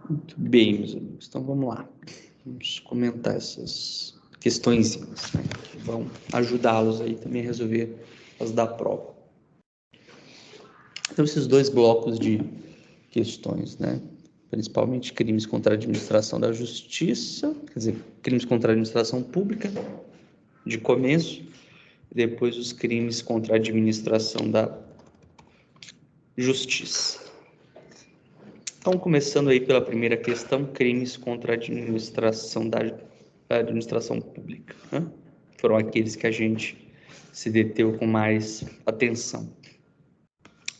Muito bem, meus amigos. Então, vamos lá. Vamos comentar essas questõezinhas, né, que vão ajudá-los aí também a resolver as da prova. Então, esses dois blocos de questões, né? Principalmente crimes contra a administração da justiça, quer dizer, crimes contra a administração pública, de começo, e depois os crimes contra a administração da justiça. Então, começando aí pela primeira questão, crimes contra a administração da administração pública, né? Foram aqueles que a gente se deteu com mais atenção.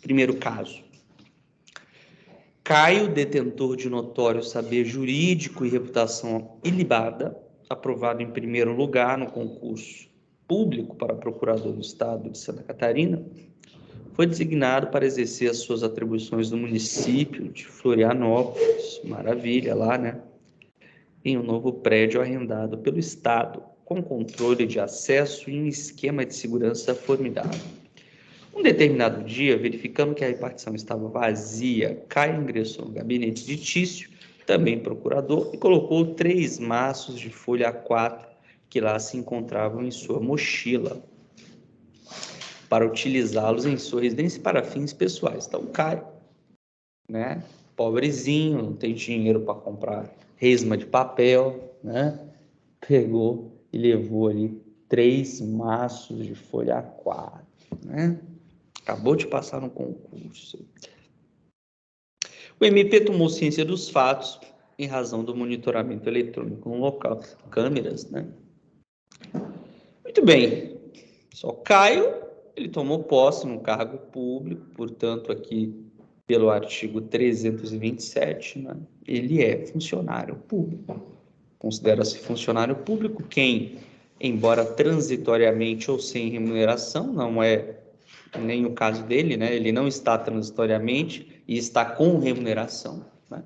Primeiro caso. Caio, detentor de notório saber jurídico e reputação ilibada, aprovado em primeiro lugar no concurso público para procurador do Estado de Santa Catarina, foi designado para exercer as suas atribuições no município de Florianópolis, maravilha lá, né? Em um novo prédio arrendado pelo Estado, com controle de acesso e um esquema de segurança formidável. Um determinado dia, verificando que a repartição estava vazia, Caio ingressou no gabinete de Tício, também procurador, e colocou 3 maços de folha A4 que lá se encontravam em sua mochila, para utilizá-los em sua residência para fins pessoais. Então, Caio, né, pobrezinho, não tem dinheiro para comprar resma de papel, né, pegou e levou ali 3 maços de folha A4, né? Acabou de passar no concurso. O MP tomou ciência dos fatos em razão do monitoramento eletrônico no local, câmeras, né? Muito bem. Só Caio, ele tomou posse no cargo público, portanto, aqui pelo artigo 327, né? Ele é funcionário público. Considera-se funcionário público quem, embora transitoriamente ou sem remuneração, não é nem o caso dele, né? Ele não está transitoriamente e está com remuneração, né?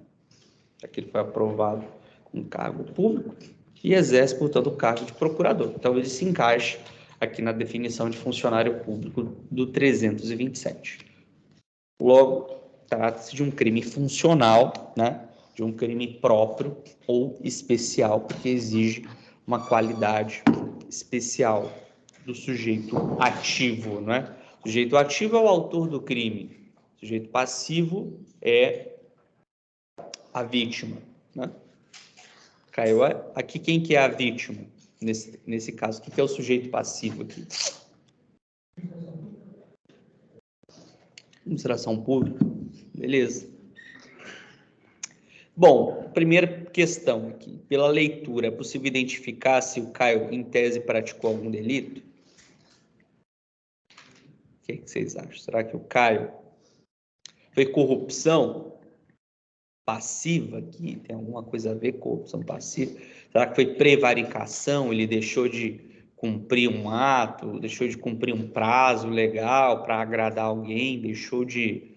Aqui ele foi aprovado com cargo público e exerce, portanto, o cargo de procurador. Então, ele se encaixa aqui na definição de funcionário público do 327. Logo, trata-se de um crime funcional, né? De um crime próprio ou especial, porque exige uma qualidade especial do sujeito ativo, né? O sujeito ativo é o autor do crime, o sujeito passivo é a vítima, né? Caiu aqui quem que é a vítima nesse caso? O que é o sujeito passivo aqui? Administração pública, beleza. Bom, primeira questão aqui. Pela leitura, é possível identificar se o Caio, em tese, praticou algum delito? O que vocês acham? Será que o Caio foi corrupção passiva aqui? Tem alguma coisa a ver com corrupção passiva? Será que foi prevaricação? Ele deixou de cumprir um ato, deixou de cumprir um prazo legal para agradar alguém, deixou de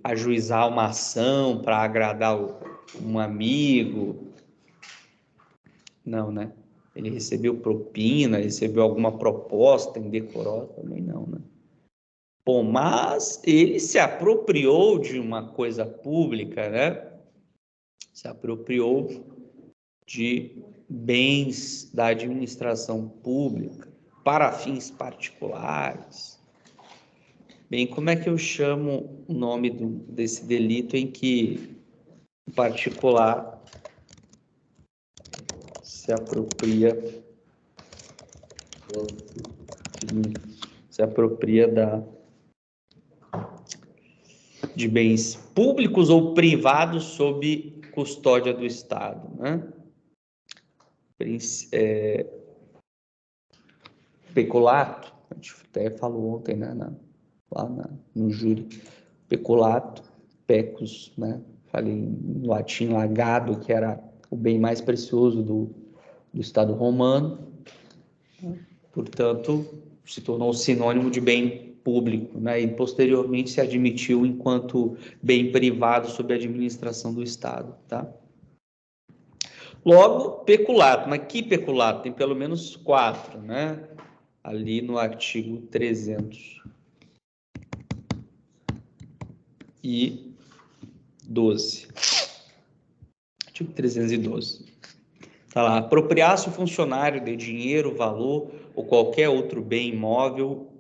ajuizar uma ação para agradar um amigo? Não, né? Ele recebeu propina, recebeu alguma proposta indecorosa? Também não, né? Bom, mas ele se apropriou de uma coisa pública, né? Se apropriou de bens da administração pública para fins particulares. Bem, como é que eu chamo o nome desse delito em que o particular se apropria de bens públicos ou privados sob custódia do Estado, né? Peculato, a gente até falou ontem, né, no júri, peculato, pecus, né? Falei em latim, lagado, que era o bem mais precioso do Estado romano, portanto, se tornou sinônimo de bem público, né? E posteriormente se admitiu enquanto bem privado sob a administração do Estado, tá? Logo, peculato, mas que peculato? Tem pelo menos 4, né? Ali no artigo 312. Artigo 312. Está lá, apropriar-se o funcionário de dinheiro, valor ou qualquer outro bem imóvel,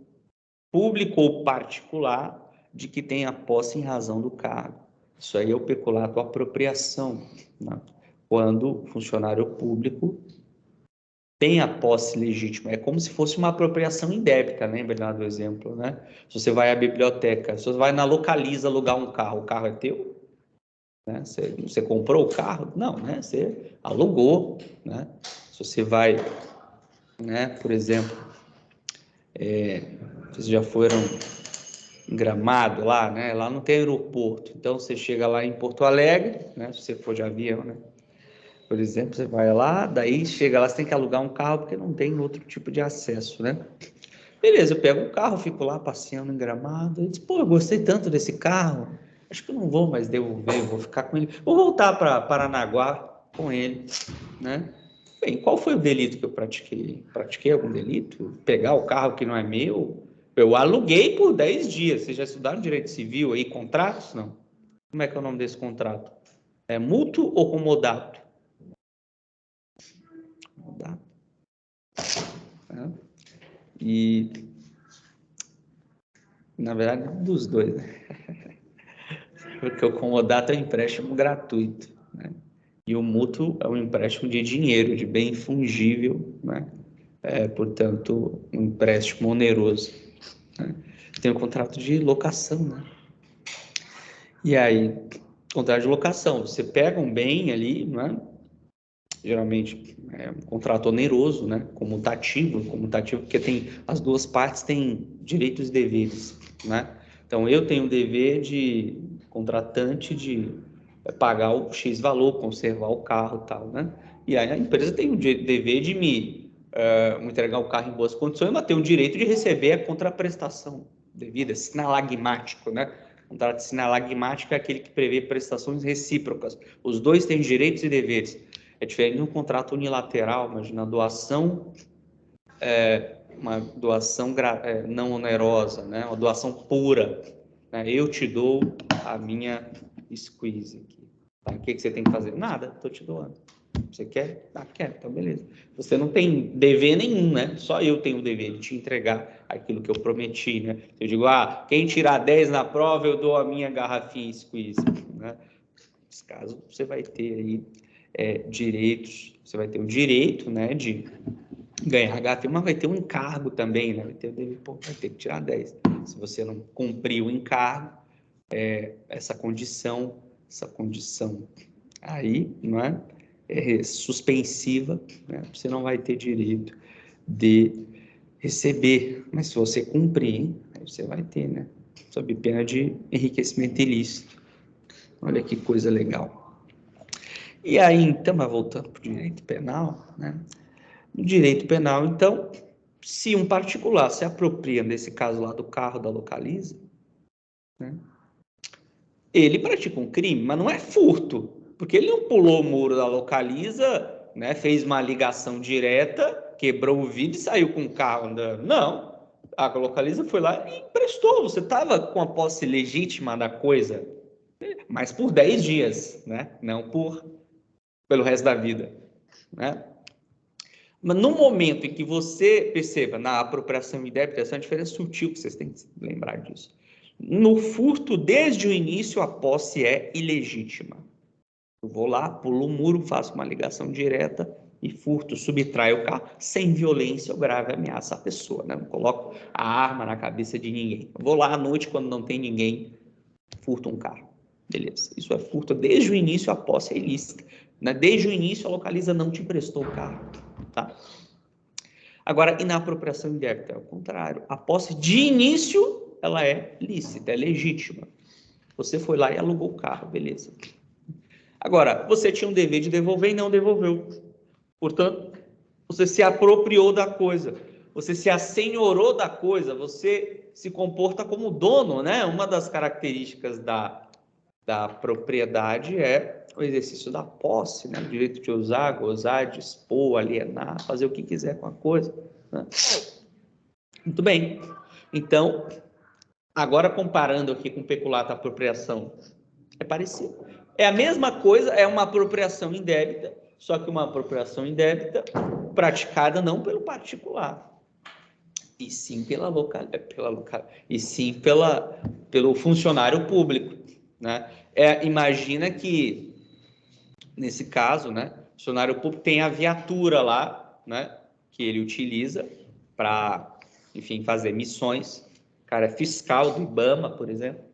público ou particular, de que tenha posse em razão do cargo. Isso aí é o peculato apropriação, né? Quando o funcionário público tem a posse legítima. É como se fosse uma apropriação indébita, lembra do exemplo, né? Se você vai à biblioteca, se você vai na Localiza alugar um carro, o carro é teu? Né? Você comprou o carro? Não, né? Você alugou, né? Se você vai, né, por exemplo, vocês já foram em Gramado lá, né? Lá não tem aeroporto, então você chega lá em Porto Alegre, né? Se você for de avião, né? Por exemplo, você vai lá, daí chega lá, você tem que alugar um carro porque não tem outro tipo de acesso, né? Beleza, eu pego o carro, fico lá passeando em Gramado, eu disse, pô, eu gostei tanto desse carro, acho que eu não vou mais devolver, vou ficar com ele, vou voltar para Paranaguá com ele, né? Bem, qual foi o delito que eu pratiquei? Pratiquei algum delito? Pegar o carro que não é meu? Eu aluguei por 10 dias. Vocês já estudaram direito civil aí, contratos? Não. Como é que é o nome desse contrato? É mútuo ou comodato? Comodato. Né? E, na verdade, um dos dois, né? Porque o comodato é um empréstimo gratuito, né? E o mútuo é um empréstimo de dinheiro, de bem fungível, né? Portanto, um empréstimo oneroso, né? Tem o contrato de locação, né? E aí, contrato de locação, você pega um bem ali, né? Geralmente é um contrato oneroso, né? Comutativo porque tem as duas partes têm direitos e deveres, né? Então eu tenho o dever de contratante de pagar o X valor, conservar o carro e tal, né? E aí a empresa tem o dever de me entregar o carro em boas condições, mas tem o direito de receber a contraprestação devida, sinalagmático, né? O contrato sinalagmático é aquele que prevê prestações recíprocas. Os dois têm direitos e deveres. É diferente de um contrato unilateral, imagina doação, uma doação não onerosa, né? Uma doação pura, né? Eu te dou a minha squeeze aqui. Tá? O que você tem que fazer? Nada, estou te doando. Você quer? Ah, quer, então beleza. Você não tem dever nenhum, né? Só eu tenho o dever de te entregar aquilo que eu prometi, né? Eu digo, quem tirar 10 na prova, eu dou a minha garrafinha squeeze, né? Nesse caso, você vai ter aí direitos, você vai ter o direito, né, de ganhar a garrafinha, mas vai ter um encargo também, né? Vai ter que tirar 10. Se você não cumprir o encargo, essa condição aí, não é suspensiva, né? Você não vai ter direito de receber, mas se você cumprir, aí você vai ter, né? Sob pena de enriquecimento ilícito. Olha que coisa legal. E aí, então, mas voltando para o direito penal, né? No direito penal, então, se um particular se apropria, nesse caso lá do carro da Localiza, né? Ele pratica um crime, mas não é furto, porque ele não pulou o muro da Localiza, né? Fez uma ligação direta, quebrou o vidro e saiu com o carro andando. Não, a Localiza foi lá e emprestou. Você estava com a posse legítima da coisa, mas por 10 dias, né? Não pelo resto da vida, né? Mas no momento em que você perceba na apropriação indébita, essa é uma diferença sutil que vocês têm que lembrar disso. No furto, desde o início, a posse é ilegítima. Eu vou lá, pulo o muro, faço uma ligação direta e furto, subtraio o carro sem violência ou grave ameaça à pessoa, né? Não coloco a arma na cabeça de ninguém. Eu vou lá à noite, quando não tem ninguém, furto um carro. Beleza, isso é furto. Desde o início, a posse é ilícita, né? Desde o início, a Localiza não te emprestou o carro, tá? Agora, inapropriação indébita é o contrário. A posse de início, ela é lícita, é legítima. Você foi lá e alugou o carro, beleza. Agora, você tinha um dever de devolver e não devolveu. Portanto, você se apropriou da coisa. Você se assenhorou da coisa. Você se comporta como dono, né? Uma das características da propriedade é o exercício da posse, né? O direito de usar, gozar, dispor, alienar, fazer o que quiser com a coisa, né? Muito bem. Então, agora comparando aqui com peculato e apropriação, é parecido. É a mesma coisa, é uma apropriação indébita, só que uma apropriação indébita praticada não pelo particular, e sim pelo funcionário público, né? Imagina que, nesse caso, né, o funcionário público tem a viatura lá, né, que ele utiliza para, enfim, fazer missões. O cara é fiscal do IBAMA, por exemplo,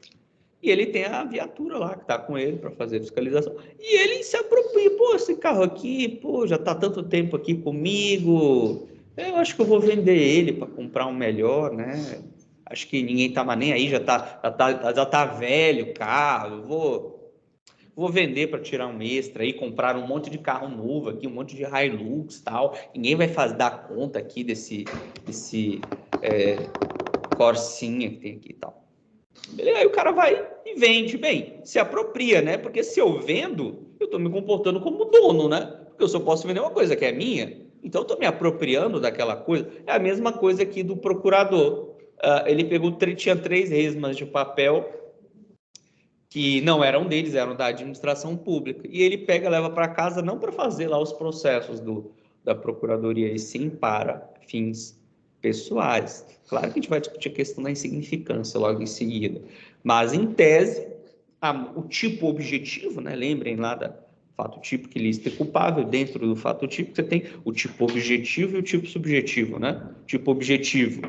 e ele tem a viatura lá que está com ele para fazer fiscalização. E ele se apropria, pô, esse carro aqui, pô, já está tanto tempo aqui comigo, eu acho que eu vou vender ele para comprar um melhor, né? Acho que ninguém está mais nem aí, já tá velho o carro, eu vou vender para tirar um extra aí, comprar um monte de carro novo aqui, um monte de Hilux e tal. Ninguém vai dar conta aqui desse Corsinha que tem aqui e tal. Beleza? Aí o cara vai e vende. Bem, se apropria, né? Porque se eu vendo, eu estou me comportando como dono, né? Porque eu só posso vender uma coisa que é minha. Então, eu estou me apropriando daquela coisa. É a mesma coisa aqui do procurador. Ele tinha 3 resmas de papel que não eram deles, eram da administração pública. E ele pega, leva para casa, não para fazer lá os processos da procuradoria, e sim para fins pessoais. Claro que a gente vai discutir a questão da insignificância logo em seguida. Mas, em tese, o tipo objetivo, né? Lembrem lá da fato típico ilícito e culpável. Dentro do fato típico, você tem o tipo objetivo e o tipo subjetivo, né? O tipo objetivo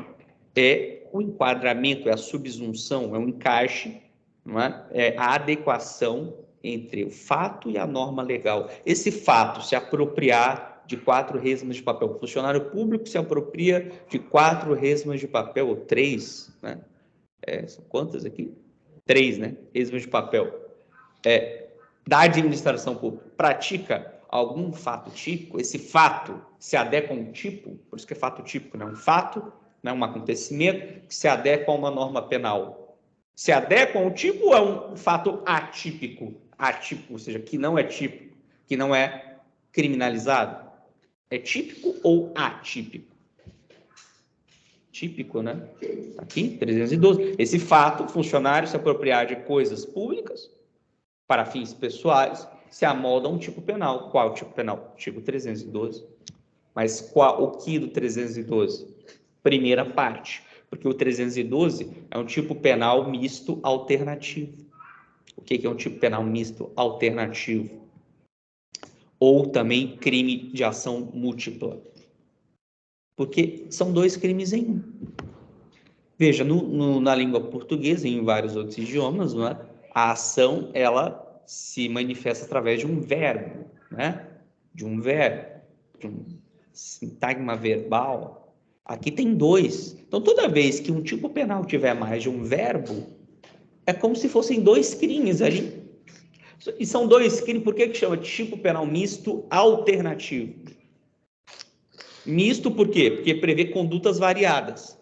é o enquadramento, é a subsunção, é o encaixe, não é? É a adequação entre o fato e a norma legal. Esse fato se apropriar de 4 resmas de papel. O funcionário público se apropria de 4 resmas de papel, ou 3, né? São quantas aqui? 3, né? Resmas de papel. Da administração pública. Pratica algum fato típico, esse fato se adequa a um tipo, por isso que é fato típico, né? Um fato, né? Um acontecimento que se adequa a uma norma penal. Se adequa a um tipo ou é um fato atípico? Atípico, ou seja, que não é típico, que não é criminalizado? É típico ou atípico? Típico, né? Aqui, 312. Esse fato, funcionário se apropriar de coisas públicas para fins pessoais, se amolda a um tipo penal. Qual é o tipo penal? Tipo 312. Mas o que do 312? Primeira parte. Porque o 312 é um tipo penal misto alternativo. O que é um tipo penal misto alternativo? Ou também crime de ação múltipla. Porque são 2 crimes em um. Veja, na língua portuguesa e em vários outros idiomas, não é? A ação, ela se manifesta através de um verbo, né? De um sintagma verbal. Aqui tem 2. Então, toda vez que um tipo penal tiver mais de um verbo, é como se fossem 2 crimes ali. E são 2 crimes, por que chama de tipo penal misto alternativo? Misto por quê? Porque prevê condutas variadas.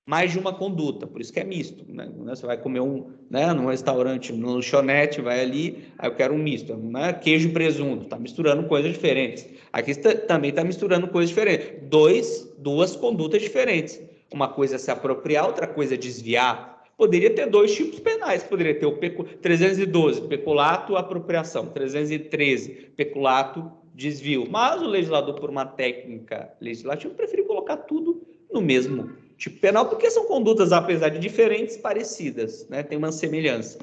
Mais de uma conduta, por isso que é misto, né? Você vai comer num restaurante, no lanchonete, vai ali, aí eu quero um misto, né? Queijo e presunto, tá misturando coisas diferentes. Aqui também está misturando coisas diferentes. Duas condutas diferentes. Uma coisa é se apropriar, outra coisa é desviar. Poderia ter 2 tipos penais, poderia ter o 312, peculato, apropriação, 313, peculato, desvio. Mas o legislador, por uma técnica legislativa, preferiu colocar tudo no mesmo tipo penal, porque são condutas, apesar de diferentes, parecidas, né? Tem uma semelhança.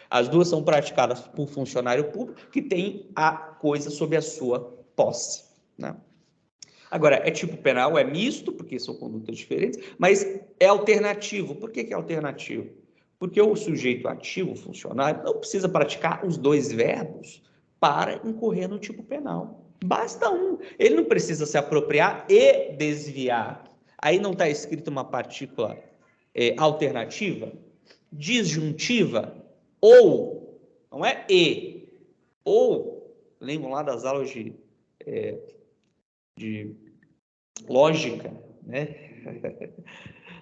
As duas são praticadas por funcionário público que tem a coisa sob a sua posse, né? Agora, é tipo penal, é misto, porque são condutas diferentes, mas é alternativo. Por que é alternativo? Porque o sujeito ativo, o funcionário, não precisa praticar os 2 verbos para incorrer no tipo penal. Basta um. Ele não precisa se apropriar e desviar. Aí não está escrito uma partícula alternativa, disjuntiva, ou, não é e, ou, lembram lá das aulas de lógica, né?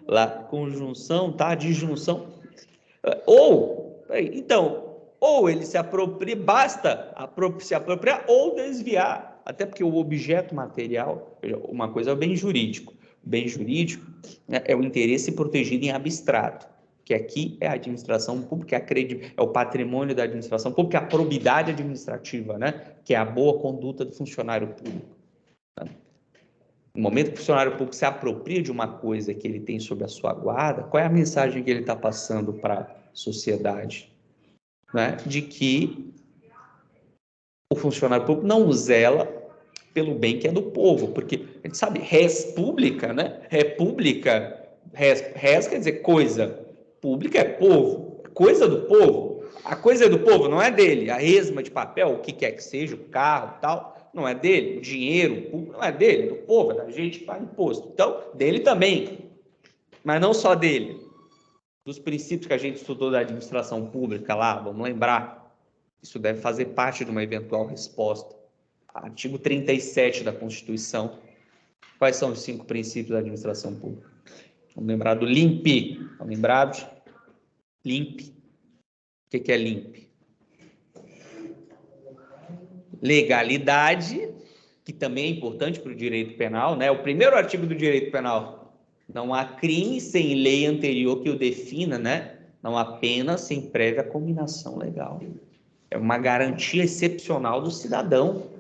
Lá, conjunção, tá? Disjunção. Ou ele se apropria, basta se apropriar ou desviar, até porque o objeto material, uma coisa é o bem jurídico. O bem jurídico, né, é o interesse protegido em abstrato. que aqui é a administração pública, é o patrimônio da administração pública, a probidade administrativa, né? Que é a boa conduta do funcionário público. Né? No momento que o funcionário público se apropria de uma coisa que ele tem sob a sua guarda, qual é a mensagem que ele está passando para a sociedade? Né? De que o funcionário público não zela pelo bem que é do povo, porque a gente sabe, res pública, né? República, res quer dizer coisa, pública é povo, coisa do povo. A coisa é do povo, não é dele. A resma de papel, o que quer que seja, o carro, tal, não é dele. O dinheiro, não é dele, é do povo, é da gente que paga imposto. Então, dele também, mas não só dele. Dos princípios que a gente estudou da administração pública lá, vamos lembrar, isso deve fazer parte de uma eventual resposta. Artigo 37 da Constituição. Quais são os 5 princípios da administração pública? Vamos lembrar do LIMP. Estão lembrados? LIMP. O que é LIMP? Legalidade, que também é importante para o direito penal, né? O primeiro artigo do direito penal. Não há crime sem lei anterior que o defina, né? Não há pena sem prévia combinação legal. É uma garantia excepcional do cidadão.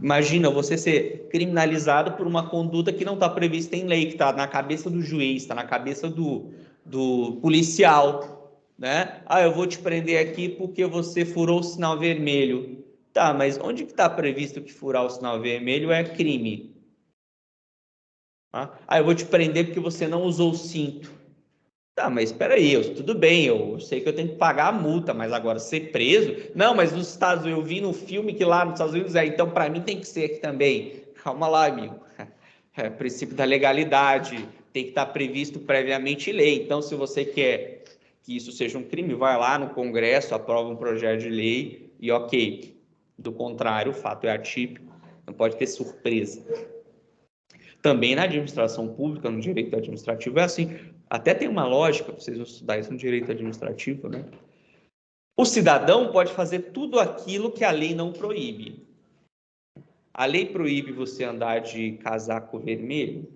Imagina você ser criminalizado por uma conduta que não está prevista em lei, que está na cabeça do juiz, está na cabeça do policial, né? Ah, eu vou te prender aqui porque você furou o sinal vermelho. Tá, mas onde que está previsto que furar o sinal vermelho é crime? Ah, eu vou te prender porque você não usou o cinto. Tá, mas espera aí, tudo bem, eu sei que eu tenho que pagar a multa, mas agora ser preso? Não, mas nos Estados Unidos, eu vi no filme que lá nos Estados Unidos então para mim tem que ser aqui também. Calma lá, amigo. É, princípio da legalidade, tem que estar previsto previamente em lei. Então, se você quer que isso seja um crime, vai lá no Congresso, aprova um projeto de lei e ok. Do contrário, o fato é atípico, não pode ter surpresa. Também na administração pública, no direito administrativo, é assim. Até tem uma lógica, vocês vão estudar isso no direito administrativo, né? O cidadão pode fazer tudo aquilo que a lei não proíbe. A lei proíbe você andar de casaco vermelho?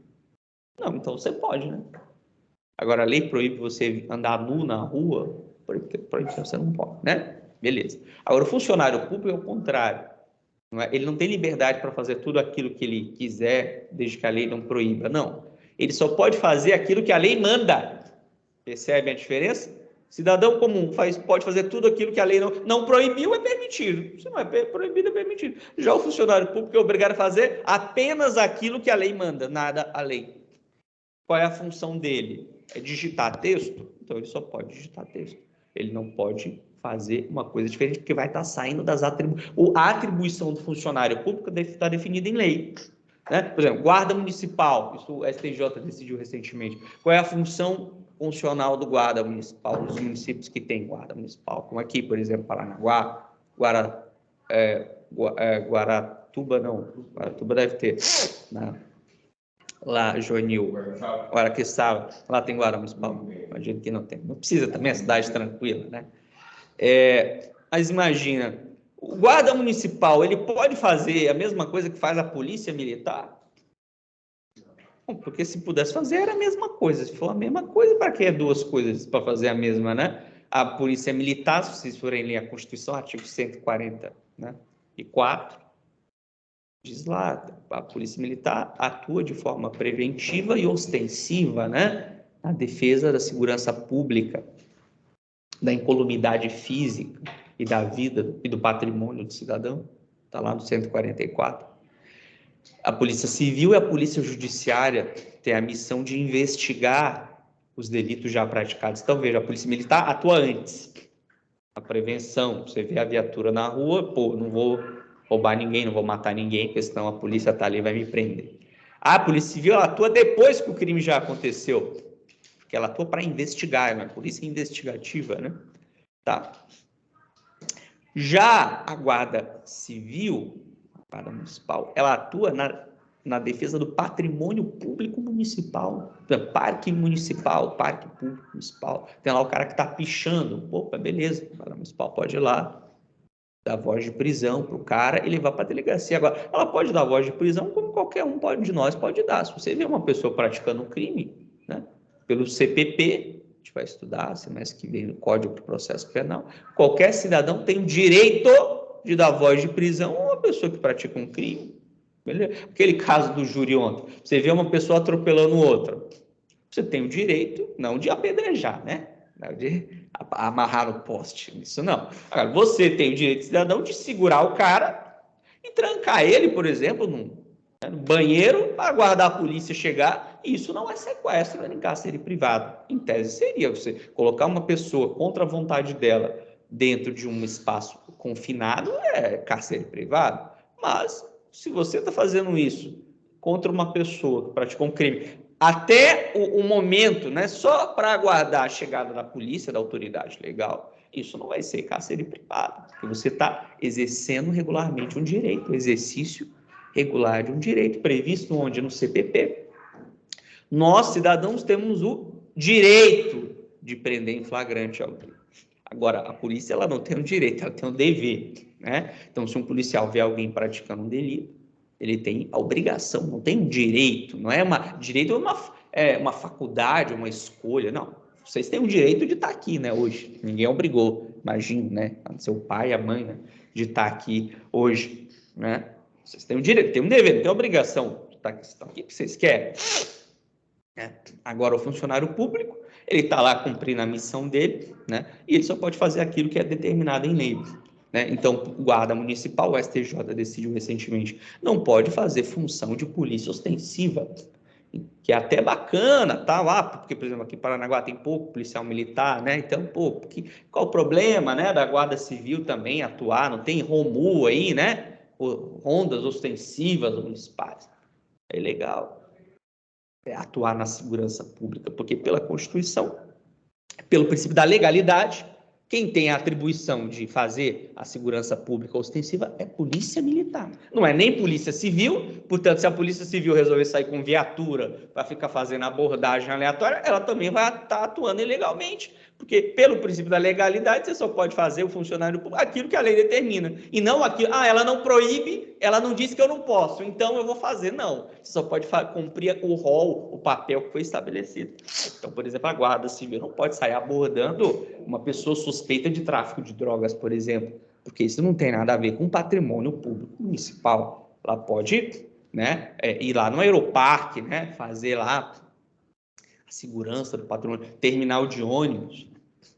Não, então você pode, né? Agora, a lei proíbe você andar nu na rua? Proíbe, você não pode, né? Beleza. Agora, o funcionário público é o contrário. Ele não tem liberdade para fazer tudo aquilo que ele quiser, desde que a lei não proíba, não. Ele só pode fazer aquilo que a lei manda. Percebe a diferença? Cidadão comum pode fazer tudo aquilo que a lei não proibiu, é permitido. Se não é proibido, é permitido. Já o funcionário público é obrigado a fazer apenas aquilo que a lei manda, nada a lei. Qual é a função dele? É digitar texto? Então ele só pode digitar texto. Ele não pode fazer uma coisa diferente, porque vai estar saindo das atribuições. A atribuição do funcionário público está definida em lei. Né? Por exemplo, guarda municipal, isso o STJ decidiu recentemente. Qual é a função funcional do guarda municipal, dos municípios que têm guarda municipal? Como aqui, por exemplo, Paranaguá, Guaratuba deve ter, né? Lá, Joinil, Guaraqueçaba, lá tem guarda municipal? Imagino que não tem. Não precisa também, é cidade tranquila, né? Mas imagina, o guarda municipal, ele pode fazer a mesma coisa que faz a polícia militar? Bom, porque se pudesse fazer, era a mesma coisa. Se for a mesma coisa, para que 2 coisas para fazer a mesma, né? A polícia militar, se vocês forem ler a Constituição, artigo 140, né? E 4, diz lá, a polícia militar atua de forma preventiva e ostensiva, né? Na defesa da segurança pública, da incolumidade física e da vida e do patrimônio do cidadão. Está lá no 144. A Polícia Civil e a Polícia Judiciária têm a missão de investigar os delitos já praticados. Então, veja, a Polícia Militar atua antes. A prevenção, você vê a viatura na rua, não vou roubar ninguém, não vou matar ninguém, porque senão a polícia está ali e vai me prender. A Polícia Civil atua depois que o crime já aconteceu, porque ela atua para investigar, é uma polícia investigativa, né? Tá. Já a Guarda Civil, a Guarda Municipal, ela atua na defesa do patrimônio público municipal, parque municipal, parque público municipal. Tem lá o cara que está pichando, opa, beleza, a Guarda Municipal pode ir lá, dar voz de prisão para o cara e levar para a delegacia. Agora, ela pode dar voz de prisão como qualquer de nós pode dar. Se você vê uma pessoa praticando um crime, né, pelo CPP, gente vai estudar semestre que vem no Código de Processo Penal, qualquer cidadão tem o direito de dar voz de prisão a uma pessoa que pratica um crime. Beleza? Aquele caso do júri ontem, você vê uma pessoa atropelando outra, você tem o direito, não de apedrejar, né? Não de amarrar no poste, isso não. Agora, você tem o direito, cidadão, de segurar o cara e trancar ele, por exemplo, no banheiro, para aguardar a polícia chegar. Isso não é sequestro nem cárcere privado. Em tese seria você colocar uma pessoa contra a vontade dela dentro de um espaço confinado, é cárcere privado. Mas se você está fazendo isso contra uma pessoa que praticou um crime até o momento, né, só para aguardar a chegada da polícia, da autoridade legal, isso não vai ser cárcere privado, porque você está exercendo regularmente um direito, o exercício regular de um direito previsto onde? No CPP. Nós, cidadãos, temos o direito de prender em flagrante alguém. Agora, a polícia ela não tem o direito, ela tem o dever, né? Então, se um policial vê alguém praticando um delito, ele tem a obrigação, não tem um direito, não é uma direito, é uma faculdade, uma escolha, não. Vocês têm o direito de estar aqui, né, hoje. Ninguém obrigou, imagino, né, seu pai, a mãe, né, de estar aqui hoje, né? Vocês têm o direito, têm um dever, não tem a obrigação de estar aqui. Estão aqui porque vocês querem. Agora, o funcionário público, ele está lá cumprindo a missão dele, né? E ele só pode fazer aquilo que é determinado em lei. Né? Então, o guarda municipal, o STJ decidiu recentemente, não pode fazer função de polícia ostensiva, que é até bacana, tá lá, porque, por exemplo, aqui em Paranaguá tem pouco policial militar, né? Então, pô, qual o problema, né, da Guarda Civil também atuar? Não tem ROMU aí, né? Rondas ostensivas municipais. É legal atuar na segurança pública, porque pela Constituição, pelo princípio da legalidade, quem tem a atribuição de fazer a segurança pública ostensiva é polícia militar. Não é nem polícia civil, portanto, se a polícia civil resolver sair com viatura para ficar fazendo abordagem aleatória, ela também vai estar atuando ilegalmente. Porque, pelo princípio da legalidade, você só pode fazer o funcionário público aquilo que a lei determina. E não aquilo, ela não proíbe, ela não disse que eu não posso, então eu vou fazer. Não. Você só pode cumprir o rol, o papel que foi estabelecido. Então, por exemplo, a Guarda Civil não pode sair abordando uma pessoa suspeita de tráfico de drogas, por exemplo, porque isso não tem nada a ver com patrimônio público municipal. Ela pode, né, ir lá no Aeroparque, né, fazer lá a segurança do patrimônio, terminal de ônibus,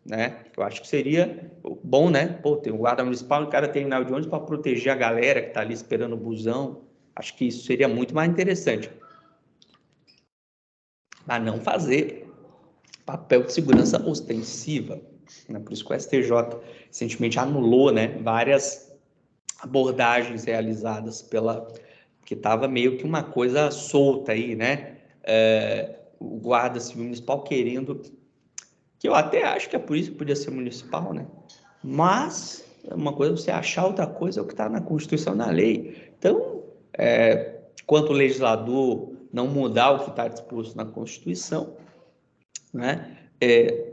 né? Eu acho que seria bom, né? Pô, tem um guarda municipal em cada terminal de ônibus para proteger a galera que está ali esperando o busão. Acho que isso seria muito mais interessante. Mas não fazer papel de segurança ostensiva, né? Por isso que o STJ recentemente anulou, né, várias abordagens realizadas que estava meio que uma coisa solta aí, né? O Guarda Civil Municipal querendo, que eu até acho que a polícia podia ser municipal, né? Mas uma coisa é você achar, outra coisa é o que está na Constituição, na lei. Então, quanto o legislador não mudar o que está disposto na Constituição, né?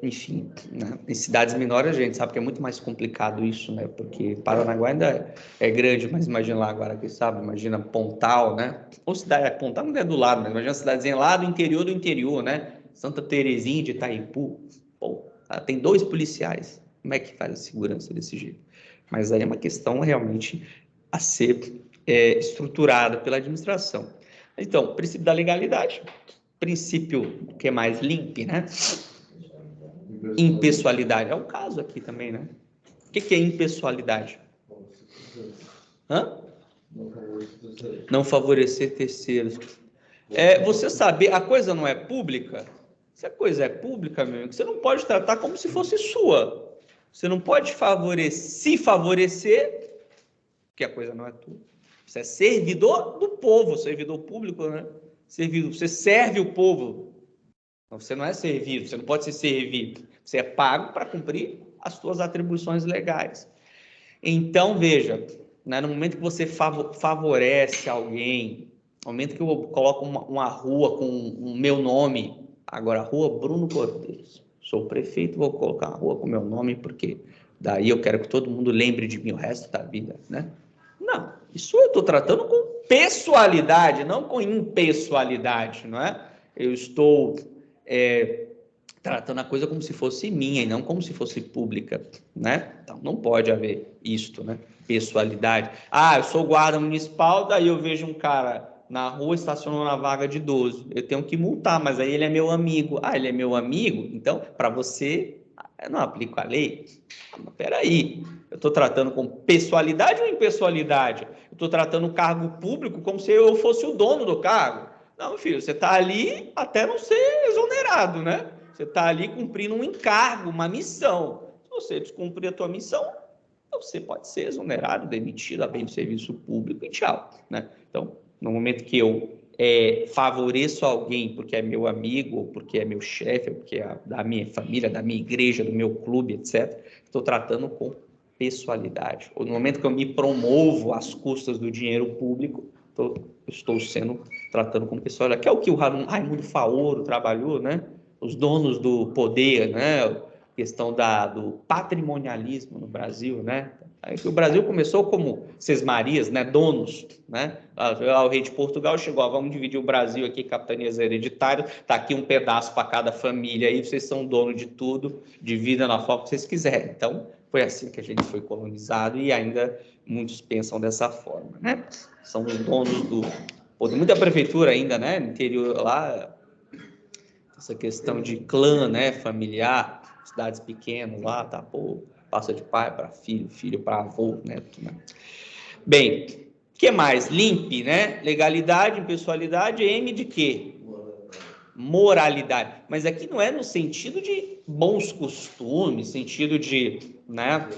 Enfim, né? Em cidades menores a gente sabe que é muito mais complicado isso, né? Porque Paranaguá ainda é grande, mas imagina lá agora, que sabe? Imagina Pontal, né? Ou cidade, Pontal não é do lado, mas imagina a cidadezinha lá do interior, né? Santa Terezinha de Itaipu. Pô, tem 2 policiais. Como é que faz a segurança desse jeito? Mas aí é uma questão realmente a ser estruturada pela administração. Então, princípio da legalidade, princípio que é mais limpo, né? Impessoalidade. É o caso aqui também, né? O que é impessoalidade? Não favorecer terceiros. Você saber, a coisa não é pública? Se a coisa é pública, meu amigo, você não pode tratar como se fosse sua. Você não pode se favorecer, porque a coisa não é tua. Você é servidor do povo, servidor público, né? Você serve o povo. Você não é servido, você não pode ser servido. Você é pago para cumprir as suas atribuições legais. Então, veja, né, no momento que você favorece alguém, no momento que eu coloco uma rua com o meu nome, agora, Rua Bruno Cortez, sou prefeito, vou colocar uma rua com o meu nome, porque daí eu quero que todo mundo lembre de mim o resto da vida, né? Não, isso eu estou tratando com pessoalidade, não com impessoalidade, não é? Eu estou tratando a coisa como se fosse minha e não como se fosse pública, né? Então não pode haver isto, né? Pessoalidade. Ah, eu sou guarda municipal, daí eu vejo um cara na rua estacionou na vaga de idoso. Eu tenho que multar, mas aí ele é meu amigo. Ah, ele é meu amigo? Então, para você, eu não aplico a lei. Ah, mas peraí, eu estou tratando com pessoalidade ou impessoalidade? Eu estou tratando o cargo público como se eu fosse o dono do cargo. Não, filho, você está ali até não ser exonerado, né? Você está ali cumprindo um encargo, uma missão. Se você descumprir a tua missão, você pode ser exonerado, demitido a bem do serviço público e tchau, né? Então, no momento que eu favoreço alguém porque é meu amigo, ou porque é meu chefe, ou porque é da minha família, da minha igreja, do meu clube, etc., estou tratando com pessoalidade. Ou no momento que eu me promovo às custas do dinheiro público, estou tratando com pessoalidade, que é o que o Raimundo Faoro trabalhou, né? Os donos do poder, né? A questão do patrimonialismo no Brasil, né? Aí o Brasil começou como sesmarias, né? Donos, né? O rei de Portugal chegou, vamos dividir o Brasil aqui, capitanias hereditárias, tá aqui um pedaço para cada família, aí vocês são donos de tudo, dividam na forma que vocês quiserem. Então, foi assim que a gente foi colonizado e ainda muitos pensam dessa forma, né? São os donos do poder. Muita prefeitura ainda, né? No interior lá, essa questão de clã, né, familiar, cidades pequenas lá, tá, pô, passa de pai para filho, filho para avô, neto, né? Bem, o que mais? Limpe, né? Legalidade, impessoalidade, M de quê? Moralidade. Mas aqui não é no sentido de bons costumes, sentido de, né,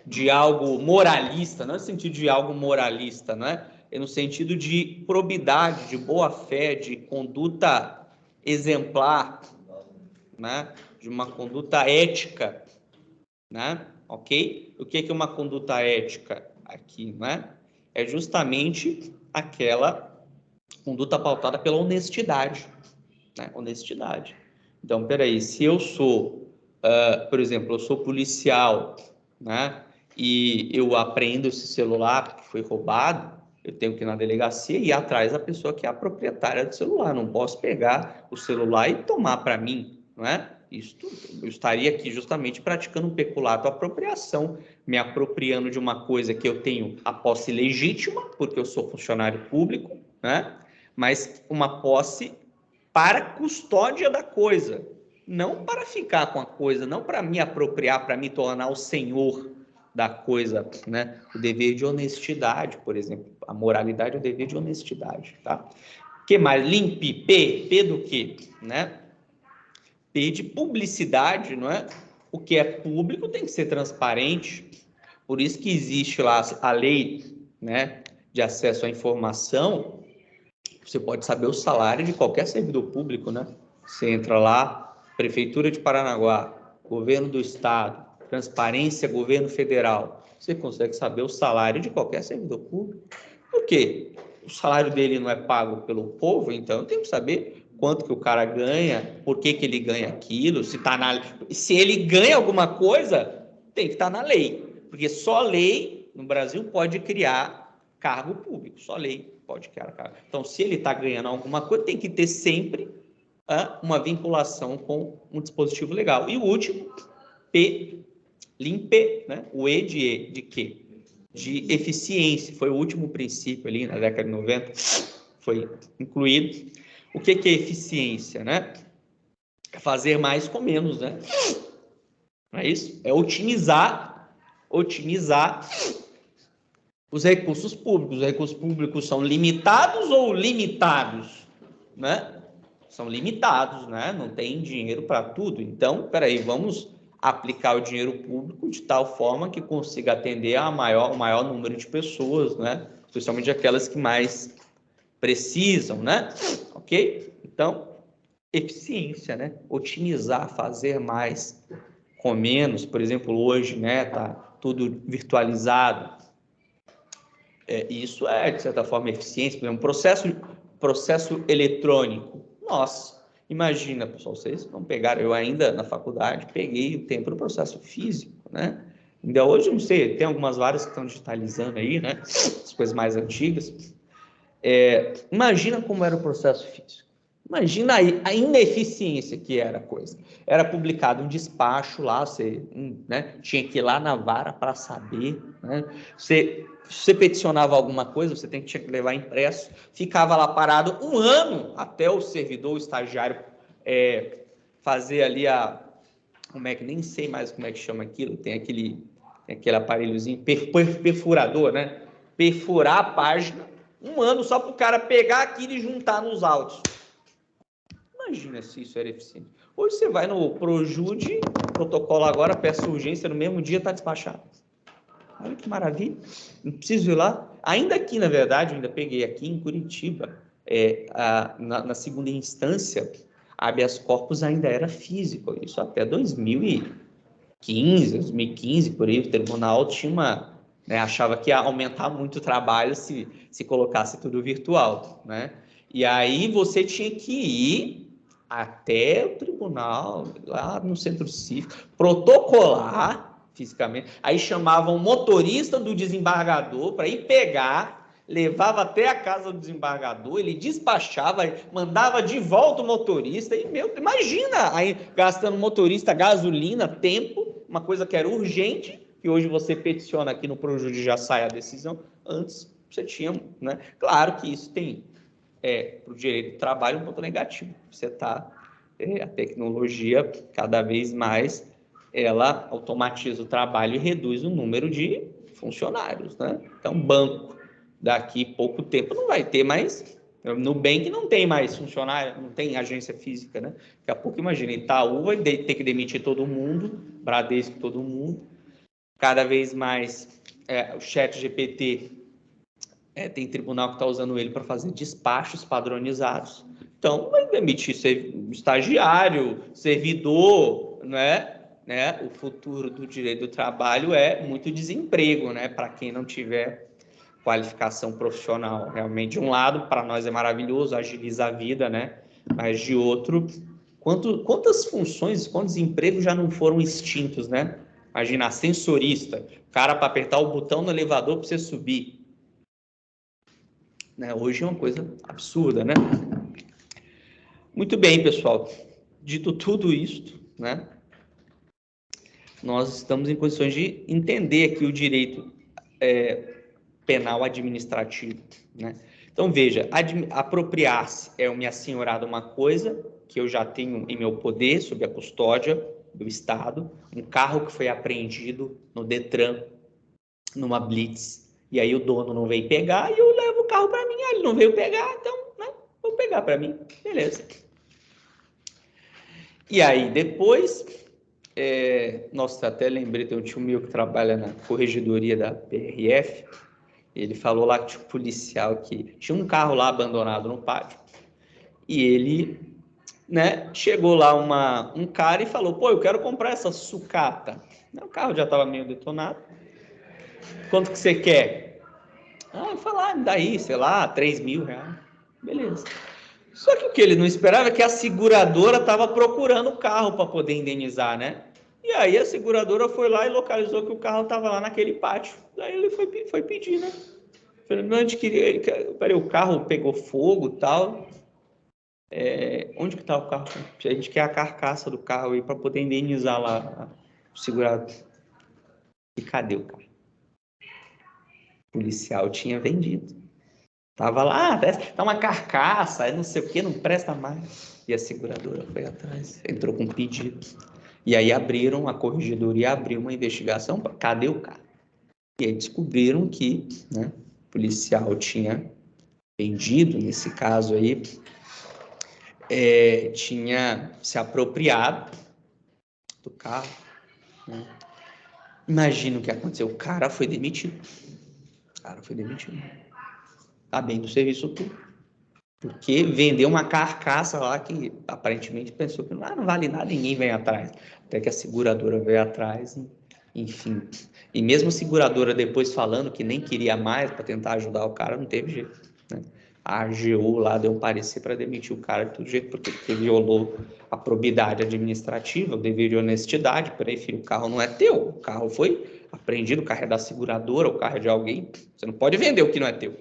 de algo moralista, não é no sentido de algo moralista, né? É no sentido de probidade, de boa fé, de conduta exemplar, né? De uma conduta ética, né? Ok? O que é uma conduta ética aqui, né? É justamente aquela conduta pautada pela honestidade, né? Honestidade. Então, peraí, se eu sou, por exemplo, eu sou policial, né? E eu apreendo esse celular que foi roubado, eu tenho que ir na delegacia e ir atrás da pessoa que é a proprietária do celular. Não posso pegar o celular e tomar para mim, não é? Eu estaria aqui justamente praticando um peculato, apropriação, me apropriando de uma coisa que eu tenho a posse legítima, porque eu sou funcionário público, né? Mas uma posse para custódia da coisa, não para ficar com a coisa, não para me apropriar, para me tornar o senhor da coisa, né? O dever de honestidade, por exemplo, a moralidade é o dever de honestidade, tá? O que mais? Limpe, P do quê, né? P de publicidade, não é? O que é público tem que ser transparente, por isso que existe lá a lei, né, de acesso à informação. Você pode saber o salário de qualquer servidor público, né? Você entra lá, Prefeitura de Paranaguá, Governo do Estado, Transparência, Governo Federal. Você consegue saber o salário de qualquer servidor público. Por quê? O salário dele não é pago pelo povo, então eu tenho que saber quanto que o cara ganha, por que que ele ganha aquilo, se ele ganha alguma coisa, tem que estar na lei. Porque só lei no Brasil pode criar cargo público, só lei pode criar cargo. Então, se ele está ganhando alguma coisa, tem que ter sempre uma vinculação com um dispositivo legal. E o último, P, limpe, né? O de quê? De eficiência. Foi o último princípio ali na década de 90, foi incluído. O que é eficiência, né? É fazer mais com menos, né? Não é isso? É otimizar os recursos públicos. Os recursos públicos são limitados ou limitados, né? São limitados, né? Não tem dinheiro para tudo. Então, peraí, vamos aplicar o dinheiro público de tal forma que consiga atender o maior número de pessoas, né? Especialmente aquelas que mais precisam, né? Ok? Então, eficiência, né? Otimizar, fazer mais com menos. Por exemplo, hoje, né? Tá tudo virtualizado. Isso é, de certa forma, eficiência. Por exemplo, processo eletrônico. Nossa, imagina, pessoal, vocês não pegaram, eu ainda na faculdade peguei o tempo do processo físico, né? Ainda hoje, não sei, tem algumas várias que estão digitalizando aí, né? As coisas mais antigas. Imagina como era o processo físico. Imagina aí a ineficiência que era a coisa. Era publicado um despacho lá, você, né, tinha que ir lá na vara para saber. Né? Você peticionava alguma coisa, você tinha que levar impresso, ficava lá parado um ano até o servidor, o estagiário, fazer ali como é que, nem sei mais como é que chama aquilo, tem aquele aparelhozinho, perfurador, né? Perfurar a página, um ano só para o cara pegar aquilo e juntar nos autos. Imagina se isso era eficiente. Hoje você vai no Projude, protocolo agora, peça urgência, no mesmo dia está despachado. Olha que maravilha. Não preciso ir lá. Ainda aqui, na verdade, eu ainda peguei aqui em Curitiba, na segunda instância, habeas corpus ainda era físico. Isso até 2015, por aí, o tribunal tinha achava que ia aumentar muito o trabalho se colocasse tudo virtual, né? E aí você tinha que ir até o tribunal, lá no centro cívico, protocolar fisicamente, aí chamavam o motorista do desembargador para ir pegar, levava até a casa do desembargador, ele despachava, mandava de volta o motorista, e imagina, aí gastando motorista, gasolina, tempo, uma coisa que era urgente, que hoje você peticiona aqui no Projude já sai a decisão, antes você tinha, né? Claro que isso tem para o direito do trabalho um ponto negativo. Você a tecnologia cada vez mais ela automatiza o trabalho e reduz o número de funcionários, né? Então, banco daqui pouco tempo não vai ter mais. Nubank não tem mais funcionário, não tem agência física, né? Daqui a pouco, imagina, Itaú vai ter que demitir todo mundo, Bradesco todo mundo. Cada vez mais o ChatGPT tem tribunal que está usando ele para fazer despachos padronizados. Então, vai demitir estagiário, servidor, né? O futuro do direito do trabalho é muito desemprego, né? Para quem não tiver qualificação profissional. Realmente, de um lado, para nós é maravilhoso, agiliza a vida, né? Mas de outro, quantas funções, quantos empregos já não foram extintos, né? Imagina, ascensorista, o cara para apertar o botão no elevador para você subir. Né? Hoje é uma coisa absurda, né? Muito bem, pessoal. Dito tudo isto, né? Nós estamos em condições de entender aqui o direito penal administrativo, né? Então, veja, apropriar-se é me assenhorar uma coisa que eu já tenho em meu poder, sob a custódia do Estado, um carro que foi apreendido no Detran, numa blitz, e aí o dono não veio pegar e eu levo o carro para mim, ele não veio pegar, então, né, vou pegar para mim, beleza. E aí depois, nossa, até lembrei, tem um tio meu que trabalha na corregedoria da PRF, ele falou lá que tinha um policial que tinha um carro lá abandonado no pátio, e ele, né, chegou lá um cara e falou, pô, eu quero comprar essa sucata. O carro já estava meio detonado. Quanto que você quer? Eu falei, me dá aí, sei lá, 3 mil reais. Beleza. Só que o que ele não esperava é que a seguradora estava procurando o carro para poder indenizar, né? E aí a seguradora foi lá e localizou que o carro estava lá naquele pátio. Daí ele foi pedir, né? Falei, não, a gente queria... Peraí, o carro pegou fogo e tal. Onde que está o carro? A gente quer a carcaça do carro aí para poder indenizar lá o segurado. E cadê o carro? O policial tinha vendido. Tava lá, tá uma carcaça, não sei o que, não presta mais. E a seguradora foi atrás, entrou com um pedido. E aí a corregedoria abriu uma investigação, cadê o cara? E aí descobriram que, né, o policial tinha vendido, nesse caso aí, tinha se apropriado do carro. Né? Imagina o que aconteceu, o cara foi demitido. Tá bem do serviço público. Porque vendeu uma carcaça lá que aparentemente pensou que não vale nada, ninguém vem atrás. Até que a seguradora veio atrás, enfim. E mesmo a seguradora depois falando que nem queria mais para tentar ajudar o cara, não teve jeito. Né? A AGU lá deu um parecer para demitir o cara de todo jeito, porque violou a probidade administrativa, o dever de honestidade. Peraí, filho, o carro não é teu, o carro foi apreendido, o carro é da seguradora, o carro é de alguém. Você não pode vender o que não é teu.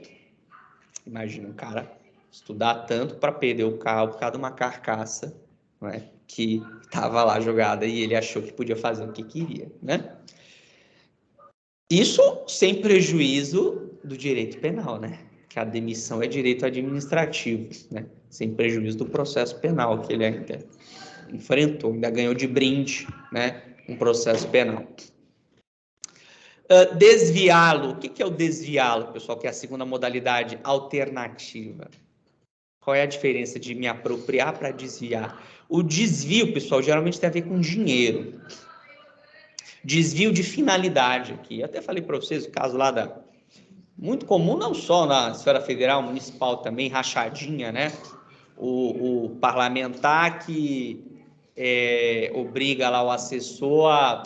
Imagina um cara Estudar tanto para perder o carro por causa de uma carcaça, não é? Que estava lá jogada e ele achou que podia fazer o que queria, né? Isso sem prejuízo do direito penal, né? Que a demissão é direito administrativo, né? Sem prejuízo do processo penal que ele ainda enfrentou, ainda ganhou de brinde, né? Um processo penal. Desviá-lo. O que é o desviá-lo, pessoal? Que é a segunda modalidade alternativa. Qual é a diferença de me apropriar para desviar? O desvio, pessoal, geralmente tem a ver com dinheiro. Desvio de finalidade aqui. Eu até falei para vocês o caso lá da... Muito comum, não só na esfera federal, municipal também, rachadinha, né? O parlamentar que obriga lá o assessor